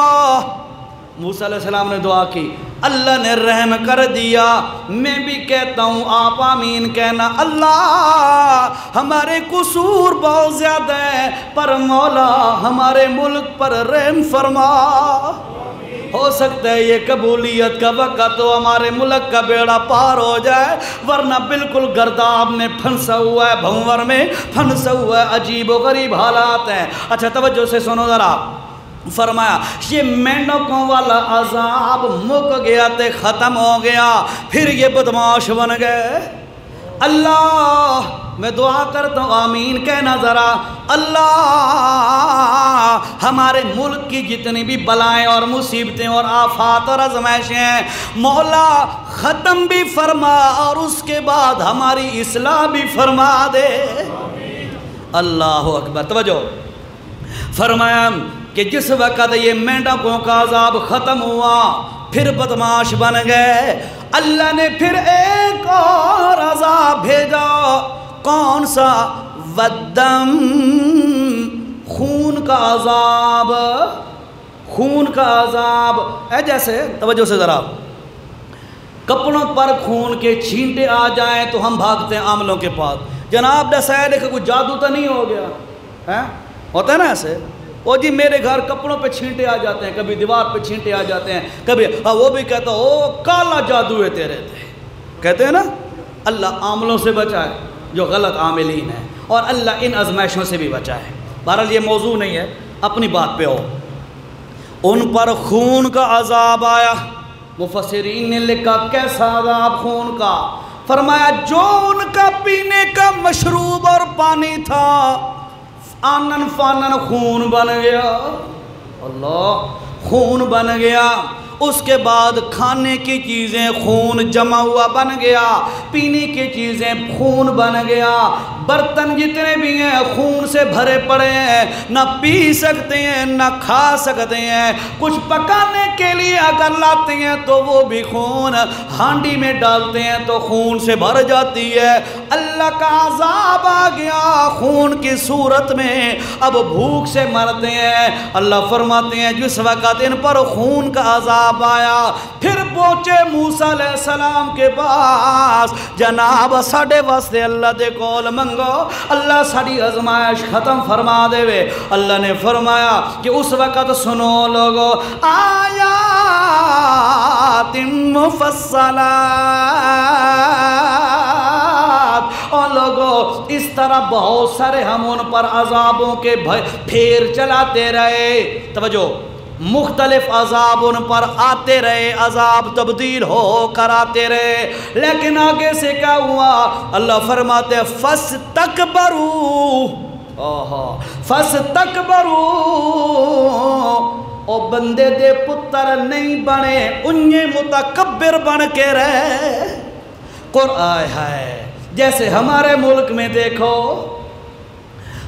موسیٰ علیہ السلام نے دعا کی، اللہ نے رحم کر دیا۔ میں بھی کہتا ہوں آپ آمین کہنا۔ اللہ ہمارے قصور بہت زیادہ ہیں، پر مولا ہمارے ملک پر رحم فرما۔ ہو سکتا ہے یہ قبولیت کا وقت تو ہمارے ملک کا بیڑا پار ہو جائے، ورنہ بالکل گرداب میں پھنسا ہوا ہے، بھنور میں پھنسا ہوا ہے، عجیب و غریب حالات ہیں۔ اچھا توجہ سے سنو ذرا، فرمایا یہ مینڈکوں والا عذاب مک گیا تے ختم ہو گیا، پھر یہ بدماش بن گئے۔ اللہ میں دعا کرتا ہوں آمین کہنا ذرا۔ اللہ ہمارے ملک کی جتنی بھی بلائیں اور مصیبتیں اور آفات اور آزمائشیں ہیں مولا ختم بھی فرما، اور اس کے بعد ہماری اصلاح بھی فرما دے۔ اللہ اکبر۔ توجہ، فرمایا کہ جس وقت یہ مینڈکوں کا عذاب ختم ہوا پھر بدماش بن گئے، اللہ نے پھر ایک اور عذاب بھیجا۔ کون سا؟ ودم، خون کا عذاب۔ خون کا عذاب ہے جیسے، توجہ سے ذرا، کپڑوں پر خون کے چھینٹے آ جائیں تو ہم بھاگتے ہیں عاملوں کے پاس، جناب دسائے دیکھو کوئی جادو تو نہیں ہو گیا، ہوتا ہے نا ایسے؟ او جی میرے گھر کپڑوں پہ چھینٹے آ جاتے ہیں، کبھی دیوار پہ چھینٹے آ جاتے ہیں، کبھی وہ بھی کہتا او کالا جادو ہے تیرے تھے، کہتے ہیں نا۔ اللہ عاملوں سے بچائے جو غلط عاملین ہیں، اور اللہ ان آزمائشوں سے بھی بچائے۔ بہرحال یہ موضوع نہیں ہے، اپنی بات پہ ہو۔ ان پر خون کا عذاب آیا، مفسرین نے لکھا کیسا عذاب خون کا؟ فرمایا جو ان کا پینے کا مشروب اور پانی تھا آنن فانن خون بن گیا۔ اللہ، خون بن گیا۔ اس کے بعد کھانے کی چیزیں خون جمع ہوا بن گیا، پینے کی چیزیں خون بن گیا، برتن جتنے بھی ہیں خون سے بھرے پڑے ہیں، نہ پی سکتے ہیں نہ کھا سکتے ہیں، کچھ پکانے کے لیے اگر لاتے ہیں تو وہ بھی خون، ہانڈی میں ڈالتے ہیں تو خون سے بھر جاتی ہے۔ اللہ کا عذاب آ گیا خون کی صورت میں، اب بھوک سے مرتے ہیں۔ اللہ فرماتے ہیں جس وقت ان پر خون کا عذاب آیا پھر پہنچے موسیٰ علیہ السلام کے پاس، جناب ساڑھے واسطے اللہ دے کول منگو، اللہ ساڑھی ازمائش ختم فرما دے وے۔ اللہ نے فرمایا کہ اس وقت سنو لوگو آیات مفصلات، اور لوگو اس طرح بہت سارے ہم ان پر عذابوں کے پھیر چلاتے رہے۔ توجہ، مختلف عذاب ان پر آتے رہے، عذاب تبدیل ہو کر آتے رہے، لیکن آگے سے کیا ہوا؟ اللہ فرماتے ہیں فَاسْتَكْبَرُوا، فَاسْتَكْبَرُوا، او بندے دے پتر نہیں بنے، انہیں متکبر بن کے رہے۔ قرآن ہے جیسے ہمارے ملک میں دیکھو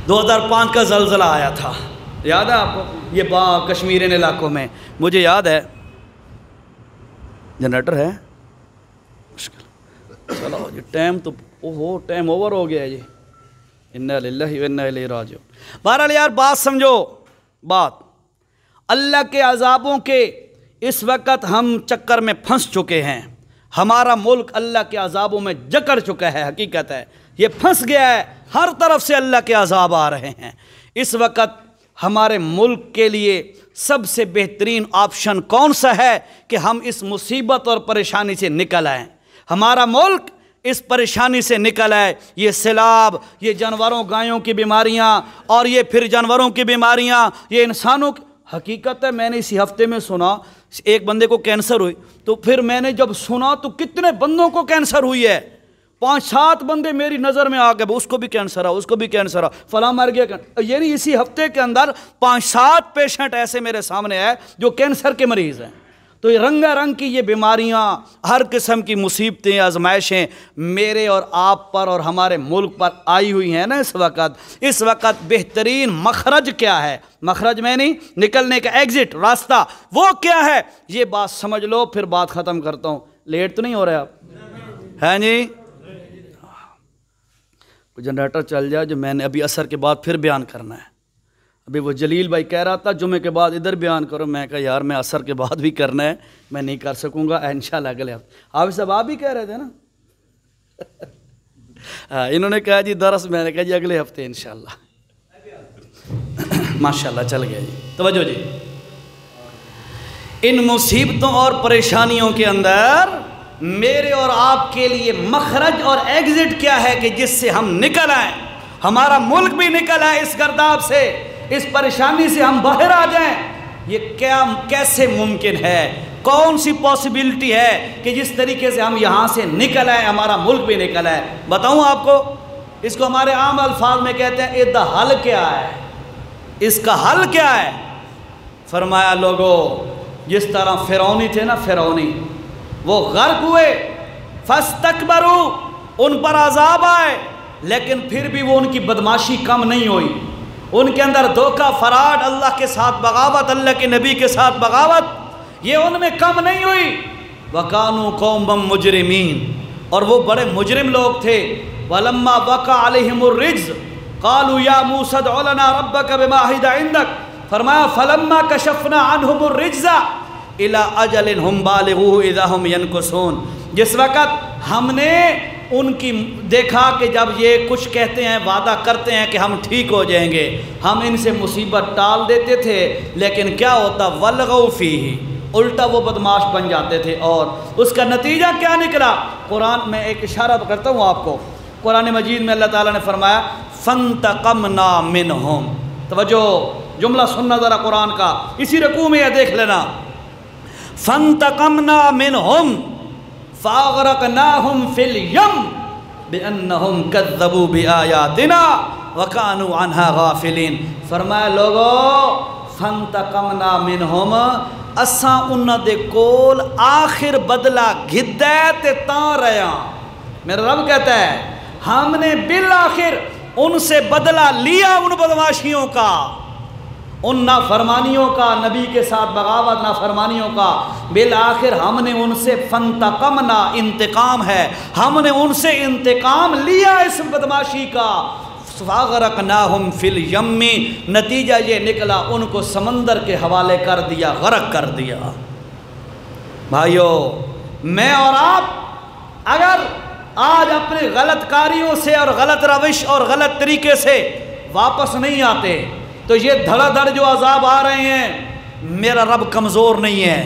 2005 کا زلزلہ آیا تھا، یاد ہے آپ کو؟ یہ کشمیر ان علاقوں میں مجھے یاد ہے، جنریٹر ہے مشکل، چلو جی ٹائم تو ٹائم اوور ہو گیا ہے جی، انا للہ و انا الیہ راجعون۔ بہرحال یار بات سمجھو، بات اللہ کے عذابوں کے اس وقت ہم چکر میں پھنس چکے ہیں، ہمارا ملک اللہ کے عذابوں میں جکڑ چکا ہے، حقیقت ہے یہ پھنس گیا ہے، ہر طرف سے اللہ کے عذاب آ رہے ہیں۔ اس وقت ہمارے ملک کے لیے سب سے بہترین آپشن کون سا ہے کہ ہم اس مصیبت اور پریشانی سے نکل آئیں، ہمارا ملک اس پریشانی سے نکل آئے۔ یہ سیلاب، یہ جانوروں گایوں کی بیماریاں، اور یہ پھر جانوروں کی بیماریاں، یہ انسانوں کی حقیقت ہے۔ میں نے اسی ہفتے میں سنا ایک بندے کو کینسر ہوئی، تو پھر میں نے جب سنا تو کتنے بندوں کو کینسر ہوئی ہے، 5-7 بندے میری نظر میں آ گئے، اس کو بھی کینسر ہے، اس کو بھی کینسر ہے، فلاں مر گیا۔ یعنی اسی ہفتے کے اندر 5-7 پیشنٹ ایسے میرے سامنے آئے جو کینسر کے مریض ہیں۔ تو یہ رنگا رنگ کی یہ بیماریاں، ہر قسم کی مصیبتیں، آزمائشیں میرے اور آپ پر اور ہمارے ملک پر آئی ہوئی ہیں نا اس وقت بہترین مخرج کیا ہے؟ مخرج میں نہیں، نکلنے کا ایگزٹ، راستہ وہ کیا ہے؟ یہ بات سمجھ لو پھر بات ختم کرتا ہوں۔ لیٹ تو نہیں ہو رہے آپ؟ ہیں جی؟ جنریٹر چل جائے جو میں نے ابھی عصر کے بعد پھر بیان کرنا ہے۔ ابھی وہ جلیل بھائی کہہ رہا تھا جمعے کے بعد ادھر بیان کرو، میں کہا یار میں عصر کے بعد بھی کرنا ہے، میں نہیں کر سکوں گا، انشاءاللہ اگلے ہفتے۔ حافظ صاحب آپ بھی کہہ رہے تھے نا انہوں نے کہا جی درس، میں نے کہا جی اگلے ہفتے انشاءاللہ۔ ماشاءاللہ چل گیا جی۔ توجہ جی، ان مصیبتوں اور پریشانیوں کے اندر میرے اور آپ کے لیے مخرج اور ایگزٹ کیا ہے کہ جس سے ہم نکل آئیں، ہمارا ملک بھی نکل آئے اس گرداب سے، اس پریشانی سے ہم باہر آ جائیں۔ یہ کیسے ممکن ہے؟ کون سی پاسبلٹی ہے کہ جس طریقے سے ہم یہاں سے نکل آئیں، ہمارا ملک بھی نکل آئے؟ بتاؤں آپ کو، اس کو ہمارے عام الفاظ میں کہتے ہیں اس کا حل کیا ہے؟ اس کا حل کیا ہے؟ فرمایا لوگوں، جس طرح فرعونی تھے نا، فرعونی وہ غرق ہوئے، فاستکبروا، ان پر عذاب آئے، لیکن پھر بھی وہ ان کی بدماشی کم نہیں ہوئی، ان کے اندر دھوکہ، فراڈ، اللہ کے ساتھ بغاوت، اللہ کے نبی کے ساتھ بغاوت، یہ ان میں کم نہیں ہوئی۔ وَكَانُوا قَوْمًا مُجْرِمِينَ، اور وہ بڑے مجرم لوگ تھے۔ وَلَمَّا وَقَعَ عَلَيْهِمُ الرِّجْزُ قَالُوا يَا مُوسَى ادْعُ لَنَا رَبَّكَ بِمَا عَهِدَ عِندَكَ، فرمایا فَلَمَّا كَشَفْنَا عَنْهُمُ الرِّجْزَ إِلَىٰ أَجَلٍ هُمْ بَالِغُوهُ إِذَا هُمْ يَنكُثُونَ، جس وقت ہم نے ان کی دیکھا کہ جب یہ کچھ کہتے ہیں، وعدہ کرتے ہیں کہ ہم ٹھیک ہو جائیں گے، ہم ان سے مصیبت ٹال دیتے تھے، لیکن کیا ہوتا؟ وَلْغَوْا فِيهِ، الٹا وہ بدماش بن جاتے تھے۔ اور اس کا نتیجہ کیا نکلا؟ قرآن میں ایک اشارہ کرتا ہوں آپ کو، قرآن مجید میں اللہ تعالیٰ نے فرمایا فَانْتَقَمْنَا مِنْهُمْ، توجہ جملہ سننا ذرا قرآن کا، اسی رکوع میں یہ دیکھ لینا، فَانْتَقَمْنَا مِنْهُمْ فَأَغْرَقْنَاهُمْ فِي الْيَمِّ بِأَنَّهُمْ كَذَّبُوا بِآيَاتِنَا وَكَانُوا عَنْهَا غَافِلِينَ۔ فرمایا لوگو فَانْتَقَمْنَا مِنْهُمْ، اساں انہاں دے کول آخر بدلہ گھدے تے تاں رہا، میرا رب کہتا ہے ہم نے بالآخر ان سے بدلہ لیا، ان بدماشیوں کا، ان نافرمانیوں کا، نبی کے ساتھ بغاوت، نافرمانیوں کا، بالآخر ہم نے ان سے فانتقمنا، انتقام ہے، ہم نے ان سے انتقام لیا اس بدماشی کا، فاغرقناہم فی الیم، نتیجہ یہ نکلا ان کو سمندر کے حوالے کر دیا، غرق کر دیا۔ بھائیو، میں اور آپ اگر آج اپنے غلط کاریوں سے اور غلط روش اور غلط طریقے سے واپس نہیں آتے تو یہ دھڑا دھڑ جو عذاب آ رہے ہیں، میرا رب کمزور نہیں ہے۔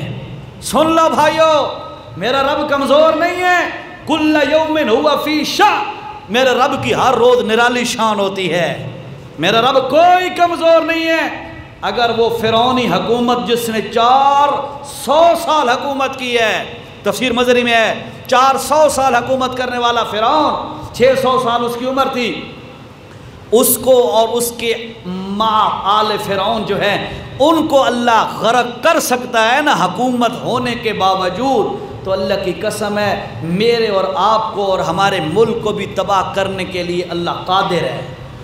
سن لو بھائیو، میرا رب کمزور نہیں ہے، کل یوم ہوا فی شأن، میرے رب کی ہر روز نرالی شان ہوتی ہے، میرا رب کوئی کمزور نہیں ہے۔ اگر وہ فرعونی حکومت جس نے 400 سال حکومت کی ہے، تفسیر مظہری میں ہے 400 سال حکومت کرنے والا فرعون، 600 سال اس کی عمر تھی، اس کو اور اس کے ماں آل فرعون جو ہے ان کو اللہ غرق کر سکتا ہے نا حکومت ہونے کے باوجود، تو اللہ کی قسم ہے میرے اور آپ کو اور ہمارے ملک کو بھی تباہ کرنے کے لیے اللہ قادر ہے،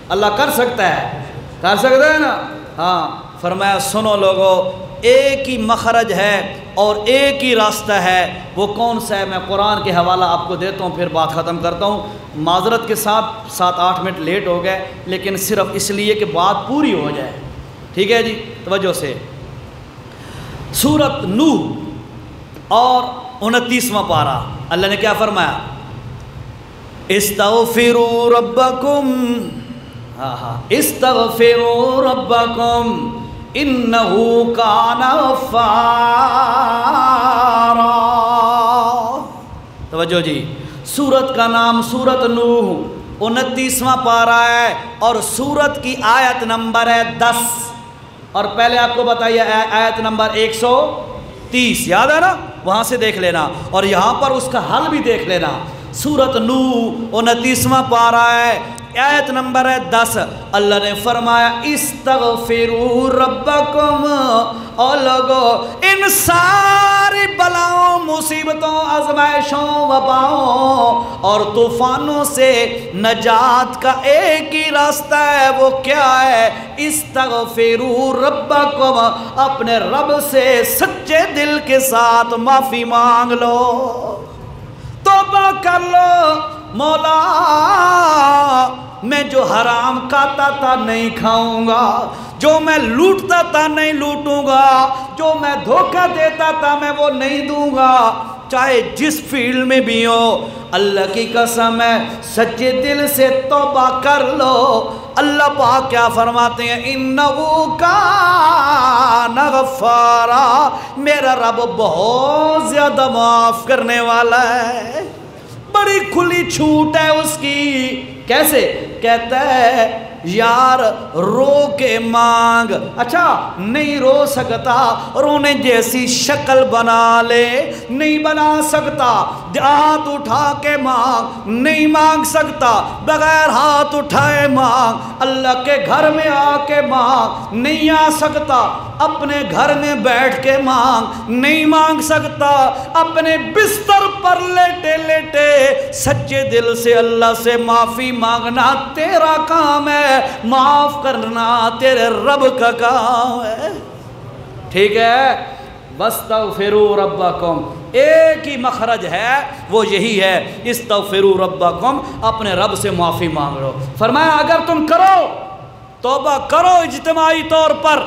اللہ کر سکتا ہے نا۔ ہاں، فرمایا سنو لوگو، ایک ہی مخرج ہے اور ایک ہی راستہ ہے، وہ کون سا ہے؟ میں قرآن کے حوالہ آپ کو دیتا ہوں، پھر بات ختم کرتا ہوں۔ معذرت کے ساتھ 7-8 منٹ لیٹ ہو گئے، لیکن صرف اس لیے کہ بات پوری ہو جائے، ٹھیک ہے جی؟ توجہ سے، سورۃ نوح اور 29واں پارہ، اللہ نے کیا فرمایا؟ استغفروا ربکم، استغفروا ربکم انہو کان غفارا۔ توجہ جی، سورت کا نام سورت نوح، 29واں پارہ ہے اور سورت کی آیت نمبر ہے 10، اور پہلے آپ کو بتائیے آیت نمبر 130 یاد ہے نا، وہاں سے دیکھ لینا، اور یہاں پر اس کا حل بھی دیکھ لینا۔ سورت نوح 29واں پارہ ہے، آیت نمبر ہے 10، اللہ نے فرمایا استغفروا ربکم، اور لوگو ان ساری بلاؤں، مصیبتوں، آزمائشوں، وباؤں اور طوفانوں سے نجات کا ایک ہی راستہ ہے، وہ کیا ہے؟ استغفروا ربکم، اپنے رب سے سچے دل کے ساتھ معافی مانگ لو، توبہ کر لو، مولا میں جو حرام کھاتا تھا نہیں کھاؤں گا، جو میں لوٹتا تھا نہیں لوٹوں گا، جو میں دھوکہ دیتا تھا میں وہ نہیں دوں گا، چاہے جس فیلڈ میں بھی ہو۔ اللہ کی قسم ہے سچے دل سے توبہ کر لو۔ اللہ پاک کیا فرماتے ہیں؟ اِنَّهُ كَانَ غَفَّارًا، میرا رب بہت زیادہ معاف کرنے والا ہے، بڑی کھلی چھوٹ ہے اس کی۔ کیسے؟ کہتا ہے یار رو کے مانگ، اچھا نہیں رو سکتا، رونے جیسی شکل بنا لے، نہیں بنا سکتا، ہاتھ اٹھا کے مانگ، نہیں مانگ سکتا، بغیر ہاتھ اٹھائے مانگ، اللہ کے گھر میں آ کے مانگ، نہیں آ سکتا، اپنے گھر میں بیٹھ کے مانگ، نہیں مانگ سکتا، اپنے بستر پر لیٹے لیٹے سچے دل سے اللہ سے معافی مانگنا تیرا کام ہے، معاف کرنا تیرے رب کا کام ہے، ٹھیک ہے؟ وَاسْتَغْفِرُوا رَبَّكُمْ، ایک ہی مخرج ہے وہ یہی ہے، استغفروا ربکم، اپنے رب سے معافی مانگ لو۔ فرمایا اگر تم کرو، توبہ کرو اجتماعی طور پر،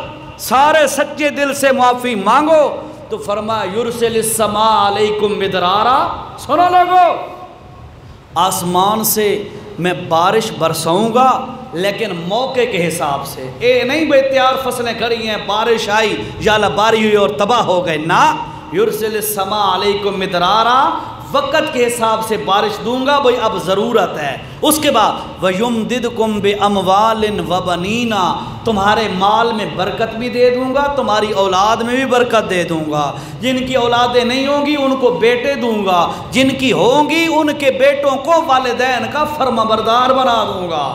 سارے سچے دل سے معافی مانگو، تو فرمایا یرسل السماء علیکم مدرارا، سنو لوگو، آسمان سے میں بارش برساؤں گا لیکن موقع کے حساب سے، اے نہیں بے تیار فصلیں کری ہیں، بارش آئی یا اللہ باری ہوئی اور تباہ ہو گئے، نہ، یرسل السماء علیکم مدرارا، وقت کے حساب سے بارش دوں گا، بھئی اب ضرورت ہے۔ اس کے بعد وَيُمْدِدْكُمْ بِأَمْوَالٍ وَبَنِينَ، تمہارے مال میں برکت بھی دے دوں گا، تمہاری اولاد میں بھی برکت دے دوں گا، جن کی اولادیں نہیں ہوں گی ان کو بیٹے دوں گا، جن کی ہوں گی ان کے بیٹوں کو والدین کا فرمانبردار بنا دوں گا۔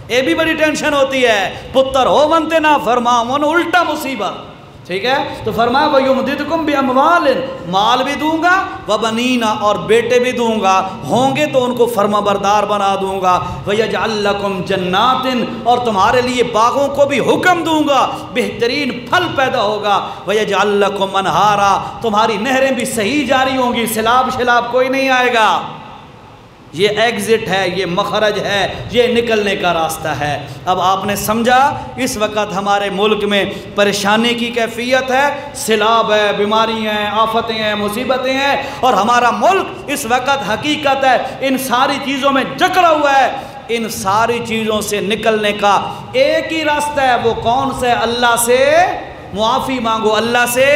یہ بھی بڑی ٹینشن ہوتی ہے، پتر ہو بنتے نہ فرمان، الٹا مصیبت، ٹھیک ہے؟ تو فرمایا وَيُمْدِدْكُمْ بِأَمْوَالٍ، مال بھی دوں گا، وَبَنِينَ، اور بیٹے بھی دوں گا، ہوں گے تو ان کو فرمانبردار بنا دوں گا، وَيَجْعَلْ لَكُمْ جَنَّاتٍ، اور تمہارے لیے باغوں کو بھی حکم دوں گا، بہترین پھل پیدا ہوگا، وَيَجْعَلْ لَكُمْ أَنْهَارًا، تمہاری نہریں بھی صحیح جاری ہوں گی، سیلاب شلاب کوئی نہیں آئے گا۔ یہ ایگزٹ ہے، یہ مخرج ہے، یہ نکلنے کا راستہ ہے۔ اب آپ نے سمجھا اس وقت ہمارے ملک میں پریشانی کی کیفیت ہے، سیلاب ہے، بیماریاں ہیں، آفتیں ہیں، مصیبتیں ہیں، اور ہمارا ملک اس وقت حقیقت ہے ان ساری چیزوں میں جکڑا ہوا ہے۔ ان ساری چیزوں سے نکلنے کا ایک ہی راستہ ہے، وہ کون سا ہے؟ اللہ سے معافی مانگو، اللہ سے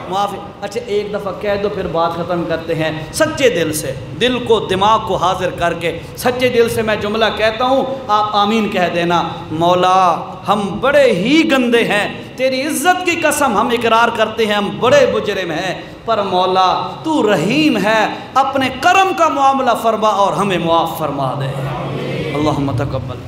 معافی۔ اچھا ایک دفعہ کہہ دو پھر بات ختم کرتے ہیں، سچے دل سے، دل کو دماغ کو حاضر کر کے سچے دل سے میں جملہ کہتا ہوں، آپ آمین کہہ دینا۔ مولا ہم بڑے ہی گندے ہیں، تیری عزت کی قسم ہم اقرار کرتے ہیں ہم بڑے مجرم ہیں، پر مولا تو رحیم ہے، اپنے کرم کا معاملہ فرما اور ہمیں معاف فرما دے۔ اللہم تقبل۔